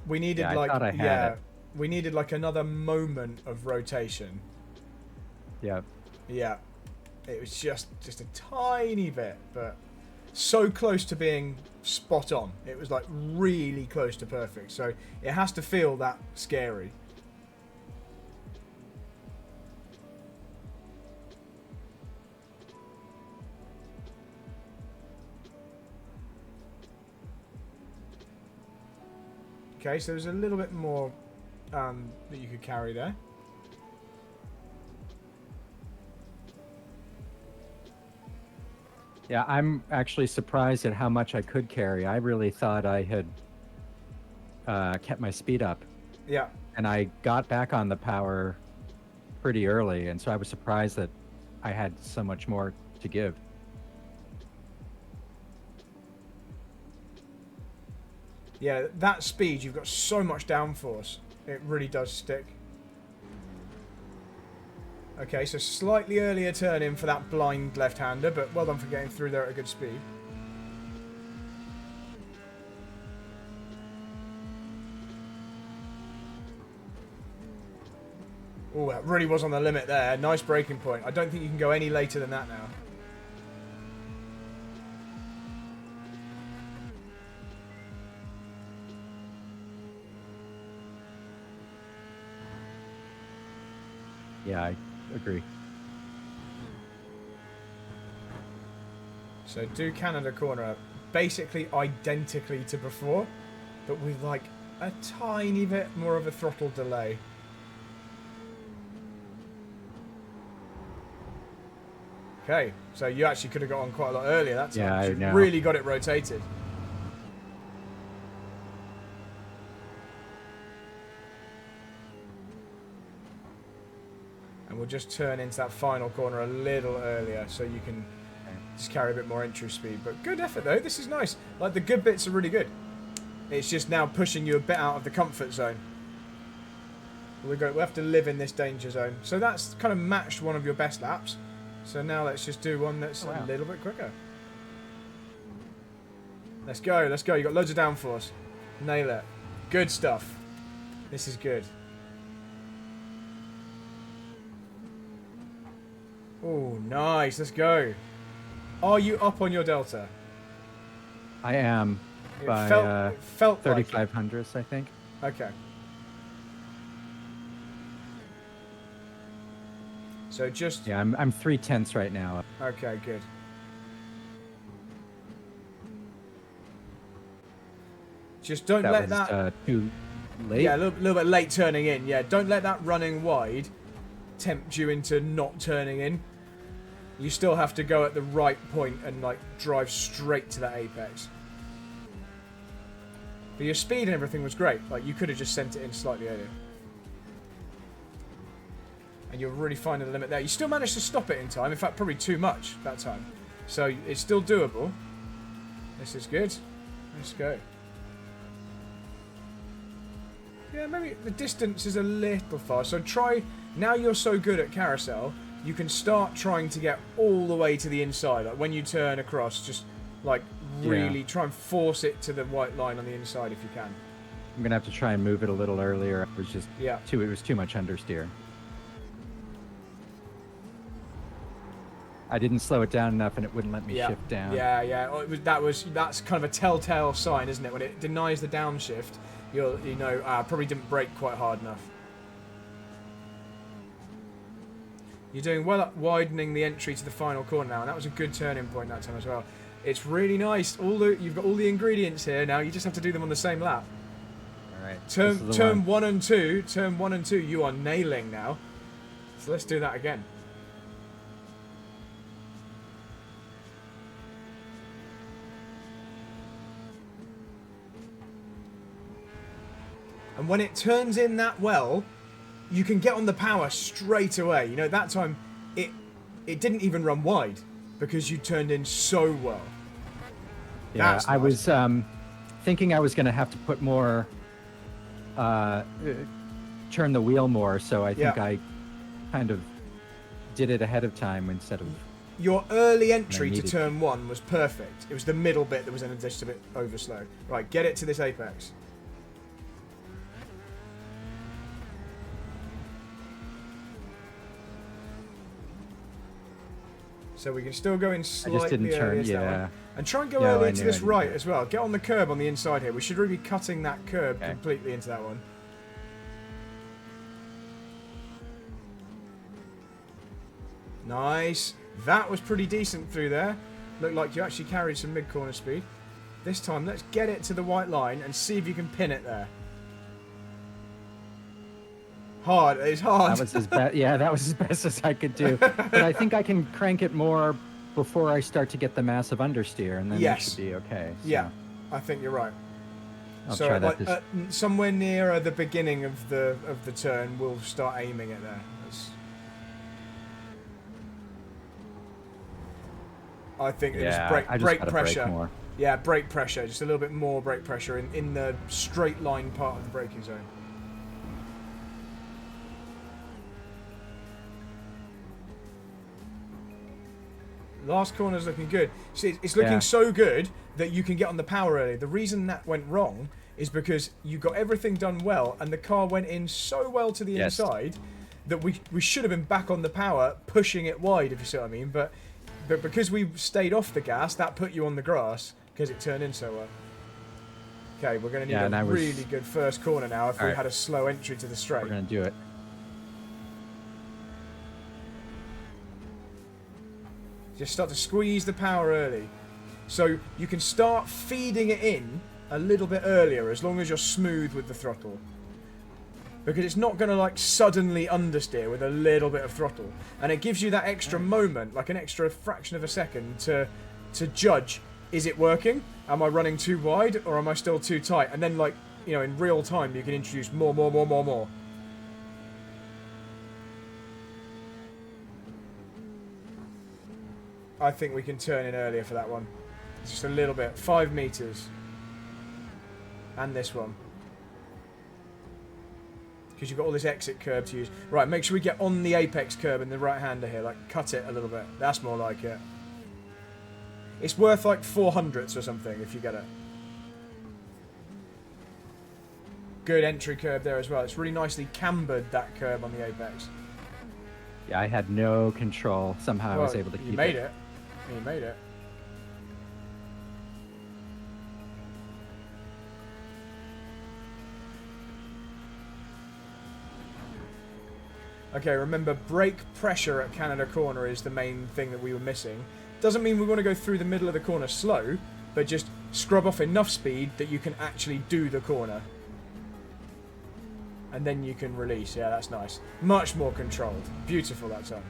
We needed I like, thought I had it. we needed like another moment of rotation. Yeah. Yeah, it was just a tiny bit, but so close to being spot on. It was like really close to perfect. So it has to feel that scary. Okay, so there's a little bit more that you could carry there. Yeah, I'm actually surprised at how much I could carry. I really thought I had kept my speed up. Yeah. And I got back on the power pretty early, and so I was surprised that I had so much more to give. Yeah, that speed, you've got so much downforce. It really does stick. Okay, so slightly earlier turn in for that blind left-hander, but well done for getting through there at a good speed. Oh, that really was on the limit there. Nice braking point. I don't think you can go any later than that now. Yeah, I agree. So do Canada corner basically identically to before, but with like a tiny bit more of a throttle delay. Okay, so you actually could have got on quite a lot earlier that time. Yeah, I You know. really got it rotated. And we'll just turn into that final corner a little earlier so you can just carry a bit more entry speed. But good effort though, this is nice. Like the good bits are really good. It's just now pushing you a bit out of the comfort zone. We have to live in this danger zone. So that's kind of matched one of your best laps. So now let's just do one that's a little bit quicker. Let's go, let's go. You got loads of downforce. Nail it. Good stuff. This is good. Oh, nice. Let's go. Are you up on your delta? I am It by felt like it. 3,500s, I think. Okay. So just... Yeah, I'm 3/10 right now. Okay, good. Just don't let was that... too late. Yeah, a little bit late turning in. Yeah, don't let that running wide tempt you into not turning in. You still have to go at the right point and like drive straight to that apex. But your speed and everything was great. Like you could have just sent it in slightly earlier. And you're really finding the limit there. You still managed to stop it in time. In fact, probably too much that time. So it's still doable. This is good. Let's go. Yeah, maybe the distance is a little far. So try, now you're so good at carousel, you can start trying to get all the way to the inside. Like when you turn across, just like really try and force it to the white line on the inside if you can. I'm gonna have to try and move it a little earlier. It was just it was too much understeer. I didn't slow it down enough, and it wouldn't let me shift down. Yeah. Oh, that's kind of a telltale sign, isn't it? When it denies the downshift, you know probably didn't brake quite hard enough. You're doing well at widening the entry to the final corner now, and that was a good turning point that time as well. It's really nice. You've got all the ingredients here now. You just have to do them on the same lap. All right. Turn 1 and 2. Turn 1 and 2. You are nailing now. So let's do that again. And when it turns in that well, you can get on the power straight away. You know, that time it didn't even run wide because you turned in so well. Yeah, That's I nice. was thinking I was going to have to put more, turn the wheel more, so I think I kind of did it ahead of time instead of... Your early entry to turn 1 was perfect. It was the middle bit that was in just a bit over slow. Right, get it to this apex. So we can still go in slightly I just didn't turn, early as that one. And try and go No, early I into knew this I didn't right do it. as well. Get on the curb on the inside here. We should really be cutting that curb Okay. completely into that one. Nice. That was pretty decent through there. Looked like you actually carried some mid-corner speed. This time, let's get it to the white line and see if you can pin it there. Hard. It's hard. That was as best. Yeah, that was as best as I could do. But I think I can crank it more before I start to get the massive understeer, and then it should be okay. So Yeah, I think you're right. I'll So try that. like, somewhere near the beginning of the turn, we'll start aiming it there. I think it was brake pressure. Brake more. Yeah, brake pressure. Just a little bit more brake pressure in the straight line part of the braking zone. Last corner's looking good. See, it's looking so good that you can get on the power early. The reason that went wrong is because you got everything done well, and the car went in so well to the inside that we should have been back on the power, pushing it wide, if you see what I mean. But because we stayed off the gas, that put you on the grass because it turned in so well. Okay, we're going to need a really good first corner now if we had a slow entry to the straight. We're going to do it. Just start to squeeze the power early. So you can start feeding it in a little bit earlier as long as you're smooth with the throttle. Because it's not going to like suddenly understeer with a little bit of throttle. And it gives you that extra moment, like an extra fraction of a second to judge, is it working? Am I running too wide or am I still too tight? And then like, you know, in real time you can introduce more. I think we can turn in earlier for that one. Just a little bit. 5 meters. And this one. Because you've got all this exit curb to use. Right, make sure we get on the apex curb in the right-hander here. Like, cut it a little bit. That's more like it. It's worth like 400ths or something if you get it. Good entry curb there as well. It's really nicely cambered, that curb on the apex. Yeah, I had no control. Somehow I was able to keep it. You made it. You made it. Okay, remember, brake pressure at Canada Corner is the main thing that we were missing. Doesn't mean we want to go through the middle of the corner slow, but just scrub off enough speed that you can actually do the corner. And then you can release. Yeah, that's nice. Much more controlled. Beautiful that time.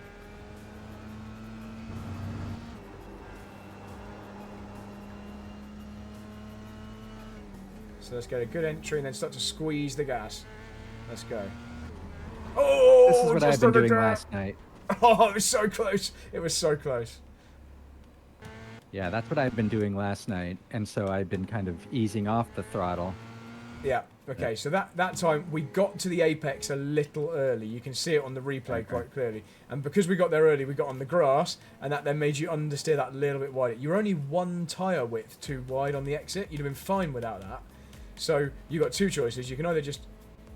So let's get a good entry and then start to squeeze the gas. Let's go. Oh! This is what I've been doing last night. Oh, it was so close. It was so close. Yeah, that's what I've been doing last night. And so I've been kind of easing off the throttle. Yeah. Okay, so that time we got to the apex a little early. You can see it on the replay quite clearly. And because we got there early, we got on the grass, and that then made you understeer that little bit wider. You're only 1 tyre width too wide on the exit. You'd have been fine without that. So you got 2 choices. You can either just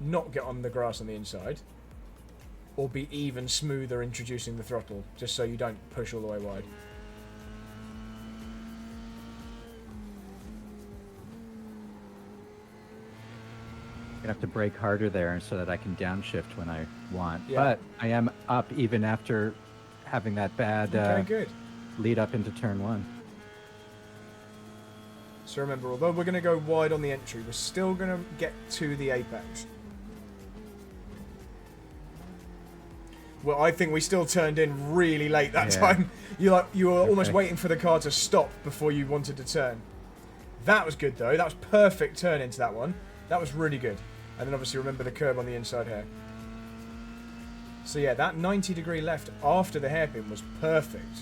not get on the grass on the inside, or be even smoother introducing the throttle, just so you don't push all the way wide. I have to brake harder there so that I can downshift when I want. Yeah. But I am up even after having that bad good. lead up into turn 1. So remember, although we're going to go wide on the entry, we're still going to get to the apex. Well, I think we still turned in really late that time. You were almost waiting for the car to stop before you wanted to turn. That was good though. That was perfect turn into that one. That was really good. And then obviously remember the curb on the inside here. So yeah, that 90-degree left after the hairpin was perfect.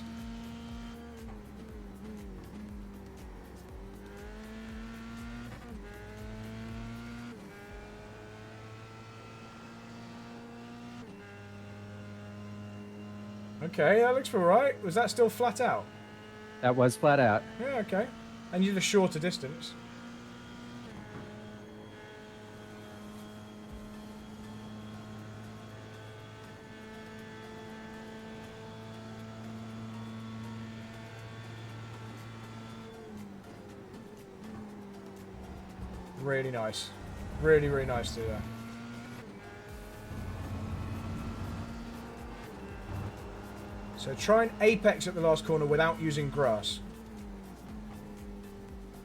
Okay, that looks alright. Was that still flat out? That was flat out. Yeah, okay. And you did a shorter distance. Really nice. Really, really nice to do that. So try and apex at the last corner without using grass.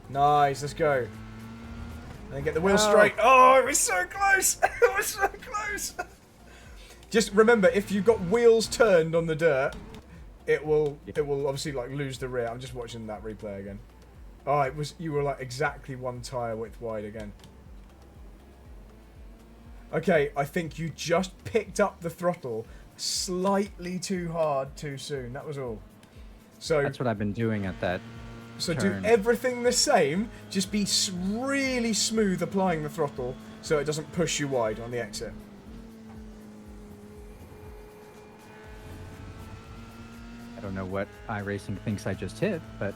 Nice, let's go. And then get the wheel straight. Oh, it was so close! It was so close! Just remember, if you've got wheels turned on the dirt, it will obviously like lose the rear. I'm just watching that replay again. Oh, you were like exactly 1 tyre width wide again. Okay, I think you just picked up the throttle slightly too hard too soon. That was all. So that's what I've been doing at that So turn. do everything the same, just be really smooth applying the throttle so it doesn't push you wide on the exit. I don't know what iRacing thinks I just hit, but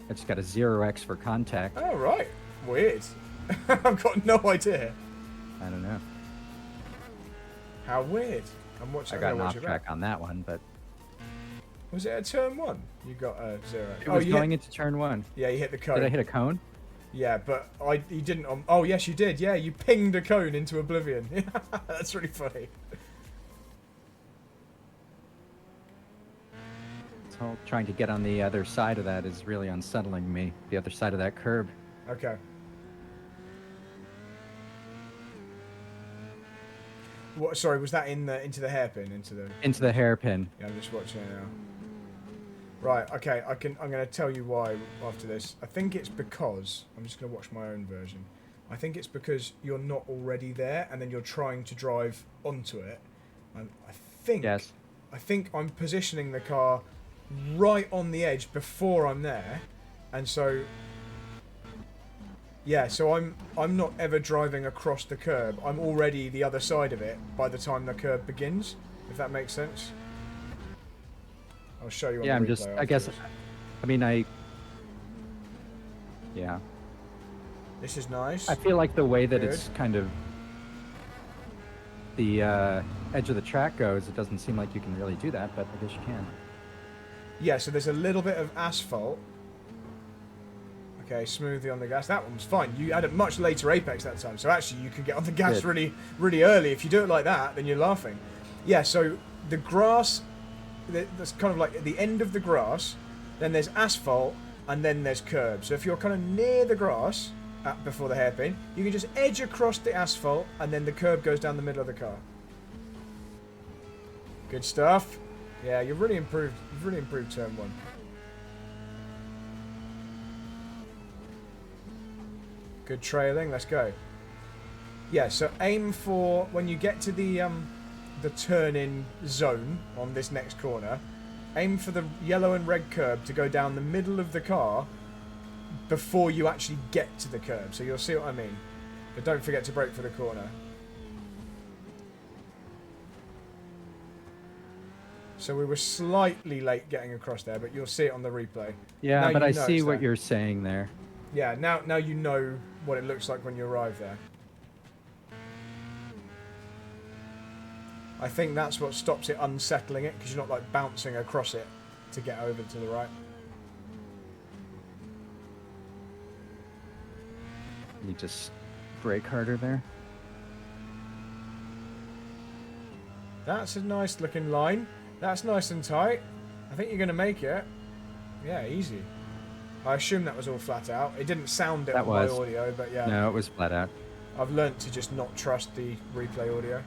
I just got a 0x for contact. Oh, right. Weird. I've got no idea. I don't know. How weird. I'm watching. I got an off track on that one, but... Was it a turn 1? You got a 0. It was going into turn 1. Yeah, you hit the cone. Did I hit a cone? Yeah, but you didn't... oh, yes, you did. Yeah, you pinged a cone into oblivion. That's really funny. It's whole trying to get on the other side of that is really unsettling me. The other side of that curb. Okay. What? Sorry, was that into the hairpin? Into the hairpin. Yeah, I'm just watching it now. Right. Okay. I'm going to tell you why after this. I think it's because I'm just going to watch my own version. I think it's because you're not already there, and then you're trying to drive onto it. And I think. Yes. I think I'm positioning the car right on the edge before I'm there, and so. Yeah, so I'm not ever driving across the curb. I'm already the other side of it by the time the curb begins, if that makes sense. I'll show you on Yeah, the I'm replay just. I guess. afterwards. I mean, Yeah. This is nice. I feel like the way that Good. it's kind of the edge of the track goes, it doesn't seem like you can really do that, but I guess you can. Yeah, so there's a little bit of asphalt. Okay, smoothly on the gas. That one was fine. You had a much later apex that time, so actually you can get on the gas Good. really, really early. If you do it like that, then you're laughing. Yeah, so the grass, that's kind of like at the end of the grass, then there's asphalt, and then there's curb. So if you're kind of near the grass, before the hairpin, you can just edge across the asphalt, and then the curb goes down the middle of the car. Good stuff. Yeah, you've really improved. You've really improved turn one. Good trailing. Let's go. Yeah. So aim for when you get to the turn-in zone on this next corner. Aim for the yellow and red curb to go down the middle of the car before you actually get to the curb. So you'll see what I mean. But don't forget to brake for the corner. So we were slightly late getting across there, but you'll see it on the replay. Yeah, Now but you I know see it's what there. you're saying there. Yeah, now you know what it looks like when you arrive there. I think that's what stops it unsettling it, because you're not like bouncing across it to get over to the right. You just brake harder there. That's a nice looking line. That's nice and tight. I think you're going to make it. Yeah, easy. I assume that was all flat out. It didn't sound it That on my was. audio, but yeah. No, it was flat out. I've learnt to just not trust the replay audio.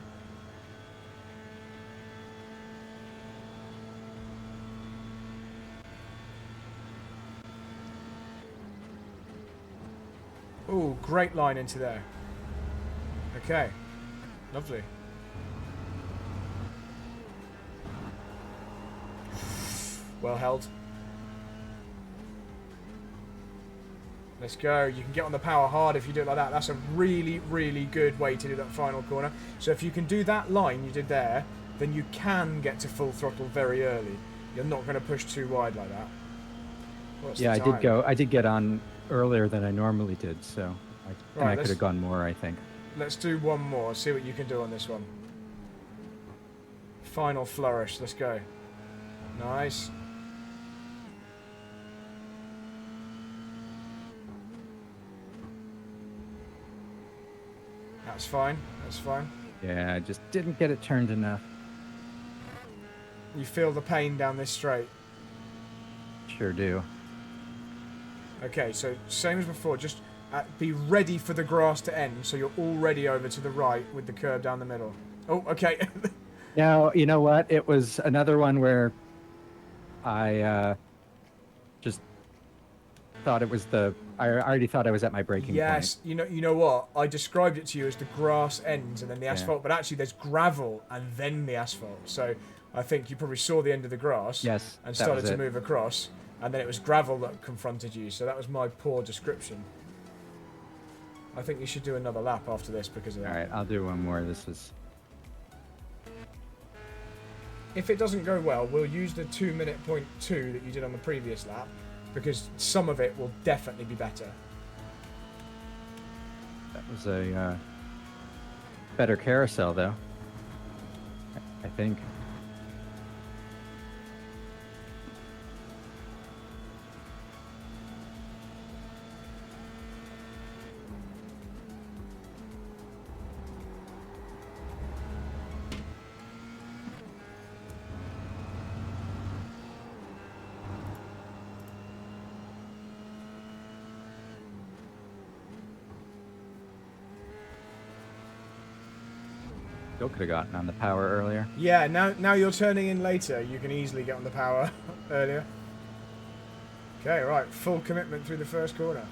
Ooh, great line into there. Okay. Lovely. Well held. Let's go. You can get on the power hard if you do it like that. That's a really, really good way to do that final corner. So if you can do that line you did there, then you can get to full throttle very early. You're not going to push too wide like that. What's the Yeah, time? I did get on earlier than I normally did, so Right, I could have gone more, I think. Let's do one more. See what you can do on this one. Final flourish. Let's go. Nice. That's fine. That's fine. Yeah, I just didn't get it turned enough. You feel the pain down this straight. Sure do. Okay, so same as before. Just be ready for the grass to end, so you're already over to the right with the curb down the middle. Oh, okay. Now, you know what? It was another one where I just thought it was I already thought I was at my breaking Yes, point. you know what? I described it to you as the grass ends and then the Yeah. asphalt, but actually there's gravel and then the asphalt. So I think you probably saw the end of the grass Yes, and that started was to it. move across, and then it was gravel that confronted you. So that was my poor description. I think you should do another lap after this because of that. All right, I'll do one more. This was... If it doesn't go well, we'll use the 2-minute point 2 that you did on the previous lap, because some of it will definitely be better. That was a better carousel, though. I think. Still could have gotten on the power earlier. Yeah, now you're turning in later. You can easily get on the power earlier. Okay, right. Full commitment through the first corner.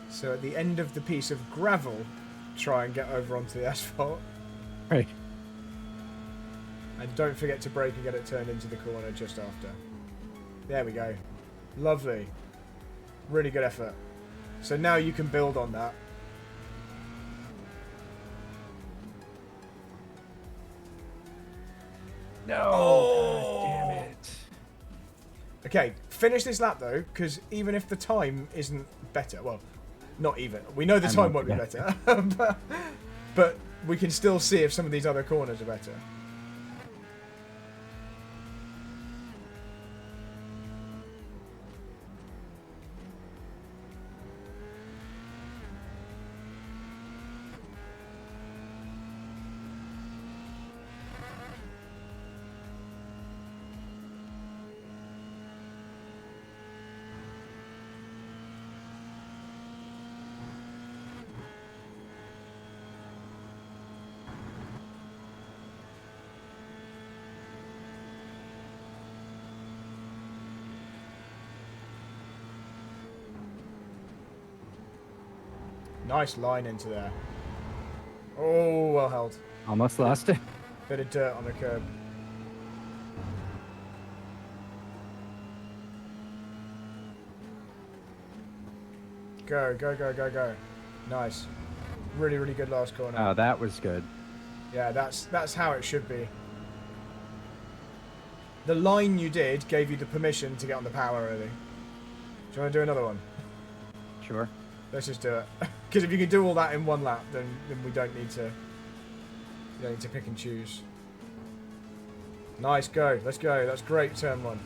So at the end of the piece of gravel, try and get over onto the asphalt. Right. And don't forget to brake and get it turned into the corner just after. There we go. Lovely. Really good effort. So now you can build on that. No. Oh! God damn it. Okay, finish this lap though, because even if the time isn't better, well, not even. We know the time won't be better, but we can still see if some of these other corners are better. Nice line into there. Oh, well held. Almost lost it. Bit of dirt on the curb. Go, go, go, go, go. Nice. Really, really good last corner. Oh, that was good. Yeah, that's how it should be. The line you did gave you the permission to get on the power early. Do you want to do another one? Sure. Let's just do it. Because if you can do all that in one lap, then we don't need to pick and choose. Nice, go. Let's go. That's great, turn one.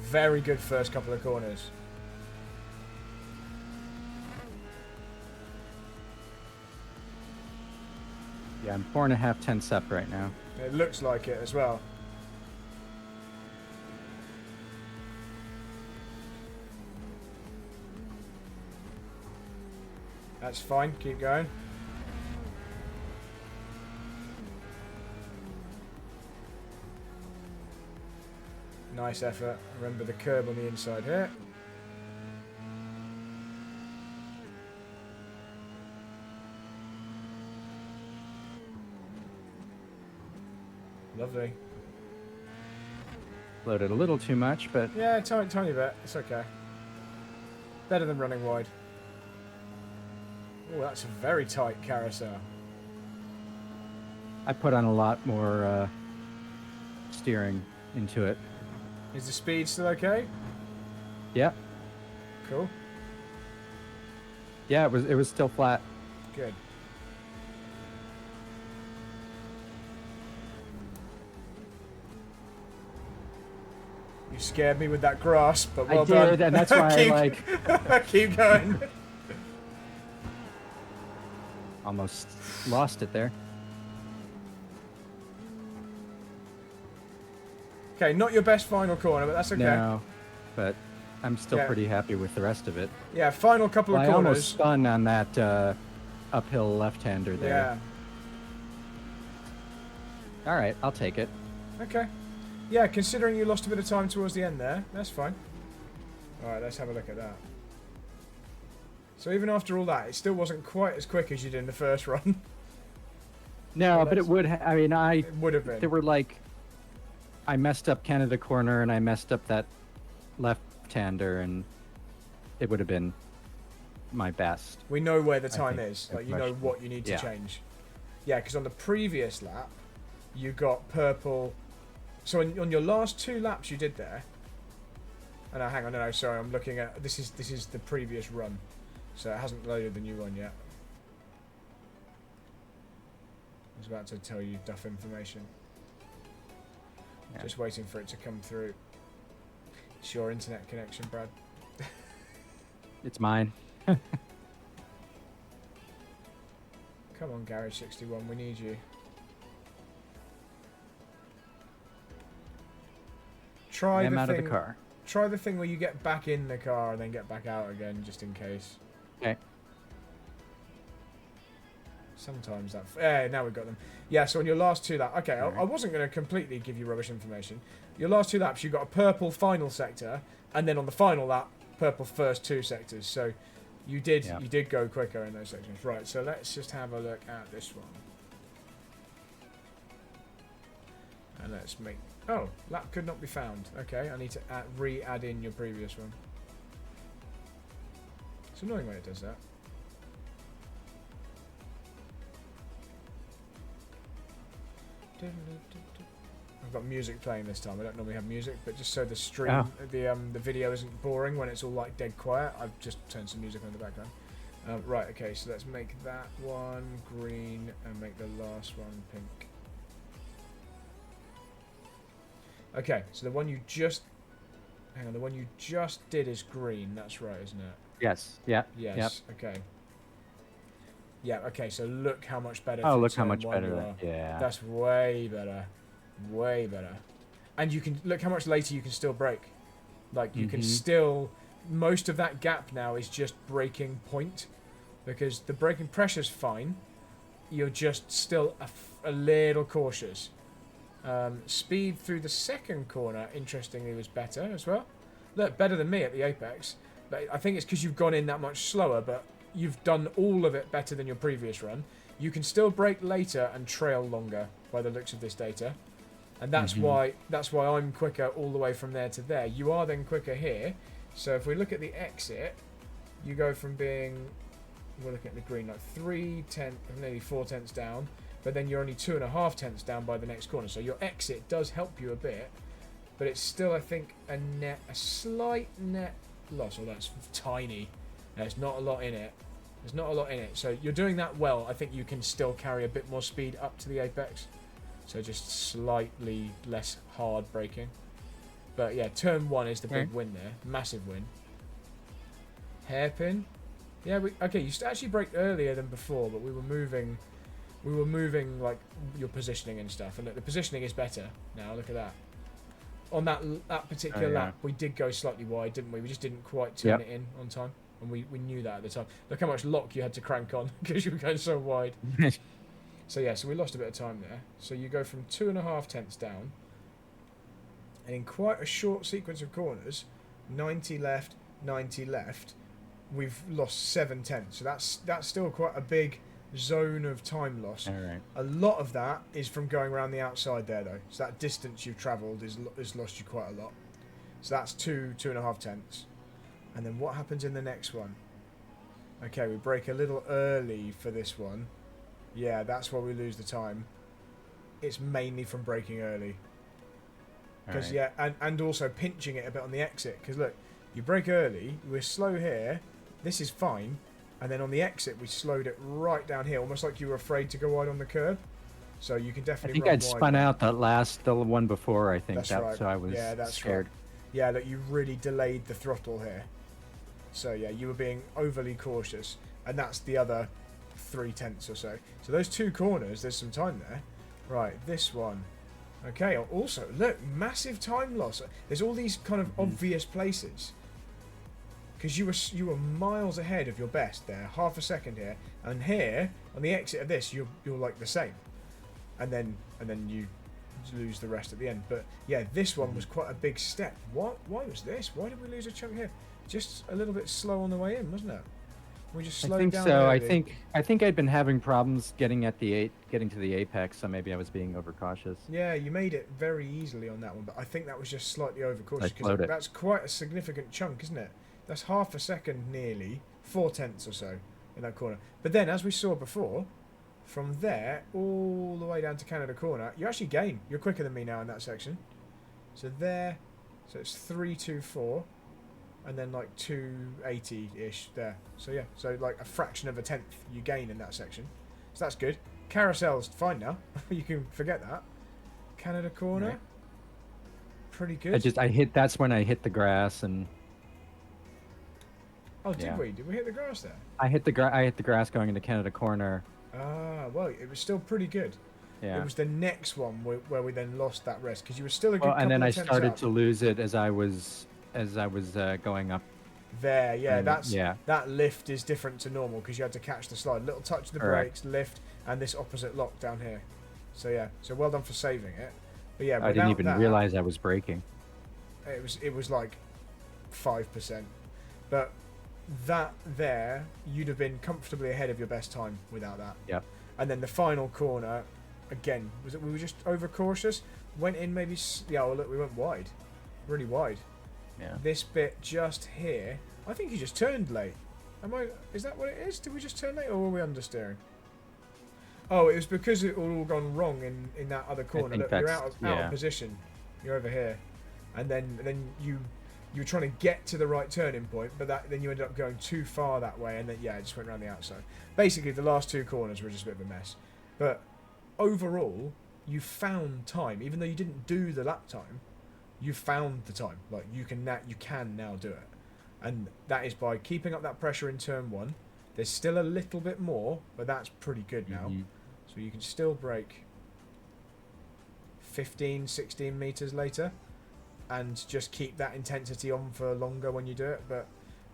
Very good first couple of corners. Yeah, I'm 4.5 tenths up right now. It looks like it as well. That's fine, keep going. Nice effort. Remember the curb on the inside here. Lovely. Loaded a little too much, but Yeah, tiny bit. It's okay. Better than running wide. Oh, that's a very tight carousel. I put on a lot more steering into it. Is the speed still okay? Yeah. Cool. Yeah, it was still flat. Good. You scared me with that grasp, but well done. I did, and that's why I like Keep going. almost lost it there. Okay, not your best final corner, but that's okay. No, but I'm still Yeah. pretty happy with the rest of it. Yeah, final couple Well, of I corners. almost spun on that uphill left-hander there. Yeah. All right, I'll take it. Okay. Yeah, considering you lost a bit of time towards the end there, that's fine. Alright, let's have a look at that. So even after all that, it still wasn't quite as quick as you did in the first run. No, Well, but it would. I mean, It would have been. there were like, I messed up Canada corner and I messed up that left-hander, and it would have been my best. We know where the I time think is. Like, you know what you need to Yeah. change. Yeah, because on the previous lap, you got purple. So on your last two laps you did there. Oh, no, hang on, no, sorry, I'm looking at this is the previous run, so it hasn't loaded the new one yet. was about to tell you duff information. Yeah. Just waiting for it to come through. It's your internet connection, Brad. It's mine. Come on, Garage 61, we need you. I'm out of the car. Try the thing where you get back in the car and then get back out again, just in case. Okay. Sometimes that... now we've got them. Yeah, so on your last 2 laps... Okay, Right. I wasn't going to completely give you rubbish information. Your last 2 laps, you got a purple final sector, and then on the final lap, purple first 2 sectors. So you did go quicker in those sections. Right, so let's just have a look at this one. And let's make... Oh, lap could not be found. Okay, I need to re-add in your previous one. It's annoying when it does that. I've got music playing this time. I don't normally have music, but just so the stream, the video isn't boring when it's all like dead quiet, I've just turned some music on in the background. Right, okay, so let's make that one green and make the last one pink. Okay, so the one you just... Hang on, the one you just did is green. That's right, isn't it? Yes. Yeah. Yes. Yep. Okay. Yeah. Okay. So look how much better. Oh, look how much better. You are. Yeah. That's way better. Way better. And you can look how much later you can still brake. Like you can still. Most of that gap now is just braking point, because the braking pressure's fine. You're just still a little cautious. Speed through the second corner, interestingly, was better as well. Look, better than me at the apex. But I think it's because you've gone in that much slower, but you've done all of it better than your previous run. You can still brake later and trail longer by the looks of this data. And that's why I'm quicker all the way from there to there. You are then quicker here. So if we look at the exit, you go from being, we're looking at the green, like 3/10, nearly 4/10 down. But then you're only 2.5 tenths down by the next corner. So your exit does help you a bit, but it's still, I think, a slight net loss. Well, that's tiny. There's not a lot in it. There's not a lot in it. So you're doing that well. I think you can still carry a bit more speed up to the apex. So just slightly less hard braking. But yeah, turn 1 is the big win there. Massive win. Hairpin. Yeah, okay, you actually braked earlier than before, but we were moving like your positioning and stuff, and look, the positioning is better now. Look at that. On that particular lap, we did go slightly wide, didn't we? We just didn't quite turn it in on time, and we knew that at the time. Look how much lock you had to crank on because you were going so wide. So yeah, so we lost a bit of time there. So you go from 2.5 tenths down, and in quite a short sequence of corners, 90 left, 90 left, we've lost 7 tenths. So that's still quite a big zone of time loss. Right. A lot of that is from going around the outside there, though. So that distance you've travelled has lost you quite a lot. So that's 2.5 tenths. And then what happens in the next one? Okay, we brake a little early for this one. Yeah, that's why we lose the time. It's mainly from braking early. Because and also pinching it a bit on the exit. Because look, you brake early, we're slow here. This is fine. And then on the exit, we slowed it right down here, almost like you were afraid to go wide on the curb. So you can definitely. I think I'd spun out the one before. I think that's right. So I was scared. Right. Yeah, that you really delayed the throttle here. So yeah, you were being overly cautious, and that's the other 3 tenths or so. So those 2 corners, there's some time there. Right, this one. Okay. Also, look, massive time loss. There's all these kind of obvious places. Because you were miles ahead of your best there, half a second here, and here on the exit of this, you're like the same, and then you lose the rest at the end. But yeah, this one was quite a big step. Why was this? Why did we lose a chunk here? Just a little bit slow on the way in, wasn't it? We just slowed down. I think so. I think I'd been having problems getting to the apex, so maybe I was being overcautious. Yeah, you made it very easily on that one, but I think that was just slightly overcautious because that's quite a significant chunk, isn't it? That's half a second nearly, 4 tenths or so in that corner. But then, as we saw before, from there all the way down to Canada Corner, you actually gain. You're quicker than me now in that section. So there, so it's 3.24, and then like 2.80-ish there. So yeah, so like a fraction of a tenth you gain in that section. So that's good. Carousel's fine now. You can forget that. Canada corner. Right. Pretty good. That's when I hit the grass, and Oh, did yeah. we? Did we hit the grass there? I hit the grass going into Canada corner. Ah, well, it was still pretty good. It Yeah. was the next one where we then lost that rest because you were still a good Well, couple and then of I attempts started up. to lose it as I was going up. There, yeah, And yeah. that lift is different to normal because you had to catch the slide. Little touch of the Correct. brakes, lift, and this opposite lock down here. So yeah, so well done for saving it. But yeah, I didn't without even that, realize I was braking. it was like 5%. But that there, you'd have been comfortably ahead of your best time without that. Yep. And then the final corner, again, we were just overcautious? Went in maybe, yeah, well, look, we went wide. Really wide. Yeah. This bit just here, I think you just turned late. Is that what it is? Did we just turn late or were we understeering? Oh, it was because it all gone wrong in that other corner. think Look, you're that's- out of position. You're over here. And then you were trying to get to the right turning point, but then you ended up going too far that way, and then yeah, it just went around the outside. Basically, the last two corners were just a bit of a mess. But overall, you found time, even though you didn't do the lap time. You found the time. Like you can now do it, and that is by keeping up that pressure in turn one. There's still a little bit more, but that's pretty good now. Mhm. So you can still brake 15, 16 meters later, and just keep that intensity on for longer when you do it. But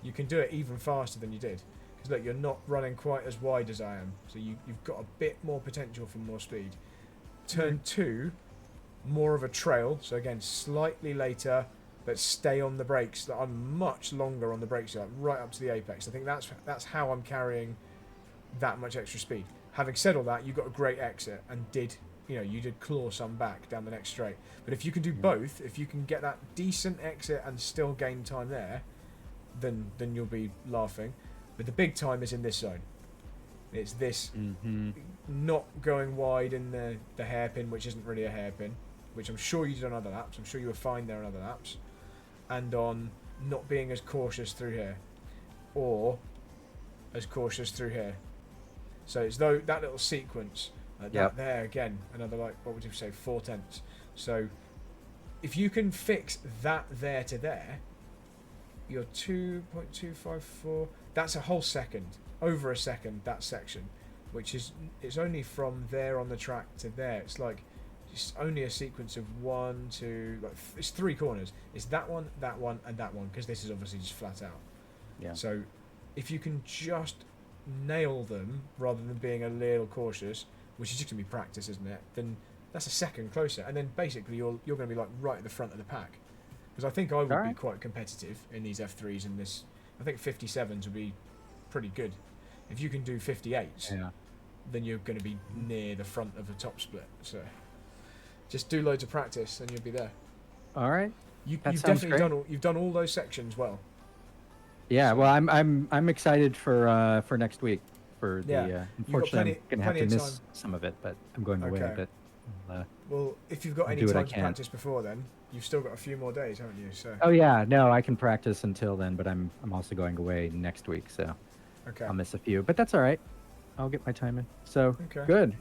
you can do it even faster than you did. Because look, you're not running quite as wide as I am, so you've got a bit more potential for more speed. Turn two, more of a trail. So again, slightly later, but stay on the brakes. I'm much longer on the brakes, like right up to the apex. I think that's how I'm carrying that much extra speed. Having said all that, you got a great exit and you did claw some back down the next straight. But if you can do both, if you can get that decent exit and still gain time there, then you'll be laughing. But the big time is in this zone. It's this not going wide in the hairpin, which isn't really a hairpin, which I'm sure you did on other laps. I'm sure you were fine there on other laps. And on not being as cautious through here. Or as cautious through here. So it's that little sequence. That there again, another like, what would you say, 4/10. So if you can fix that there to there, you're 2.254. That's a whole second. Over a second, that section. Which is, it's only from there on the track to there. It's like, it's only a sequence of 1, 2, like it's 3 corners. It's that one, and that one, because this is obviously just flat out. Yeah. So if you can just nail them rather than being a little cautious, which is just going to be practice, isn't it? Then that's a second closer, and then basically you're going to be like right at the front of the pack. Because I think I would be quite competitive in these F3s and this. I think 57s would be pretty good. If you can do 58s, then you're going to be near the front of the top split. So just do loads of practice, and you'll be there. All right. You've definitely done all those sections well. Yeah. So, well, I'm excited for next week. For the unfortunately, I'm gonna have to miss some of it, but I'm going away a bit. Well, if you've got any time to practice before then, you've still got a few more days, haven't you? So. Oh yeah, no, I can practice until then, but I'm also going away next week, so Okay. I'll miss a few, but that's all right. I'll get my time in. So good.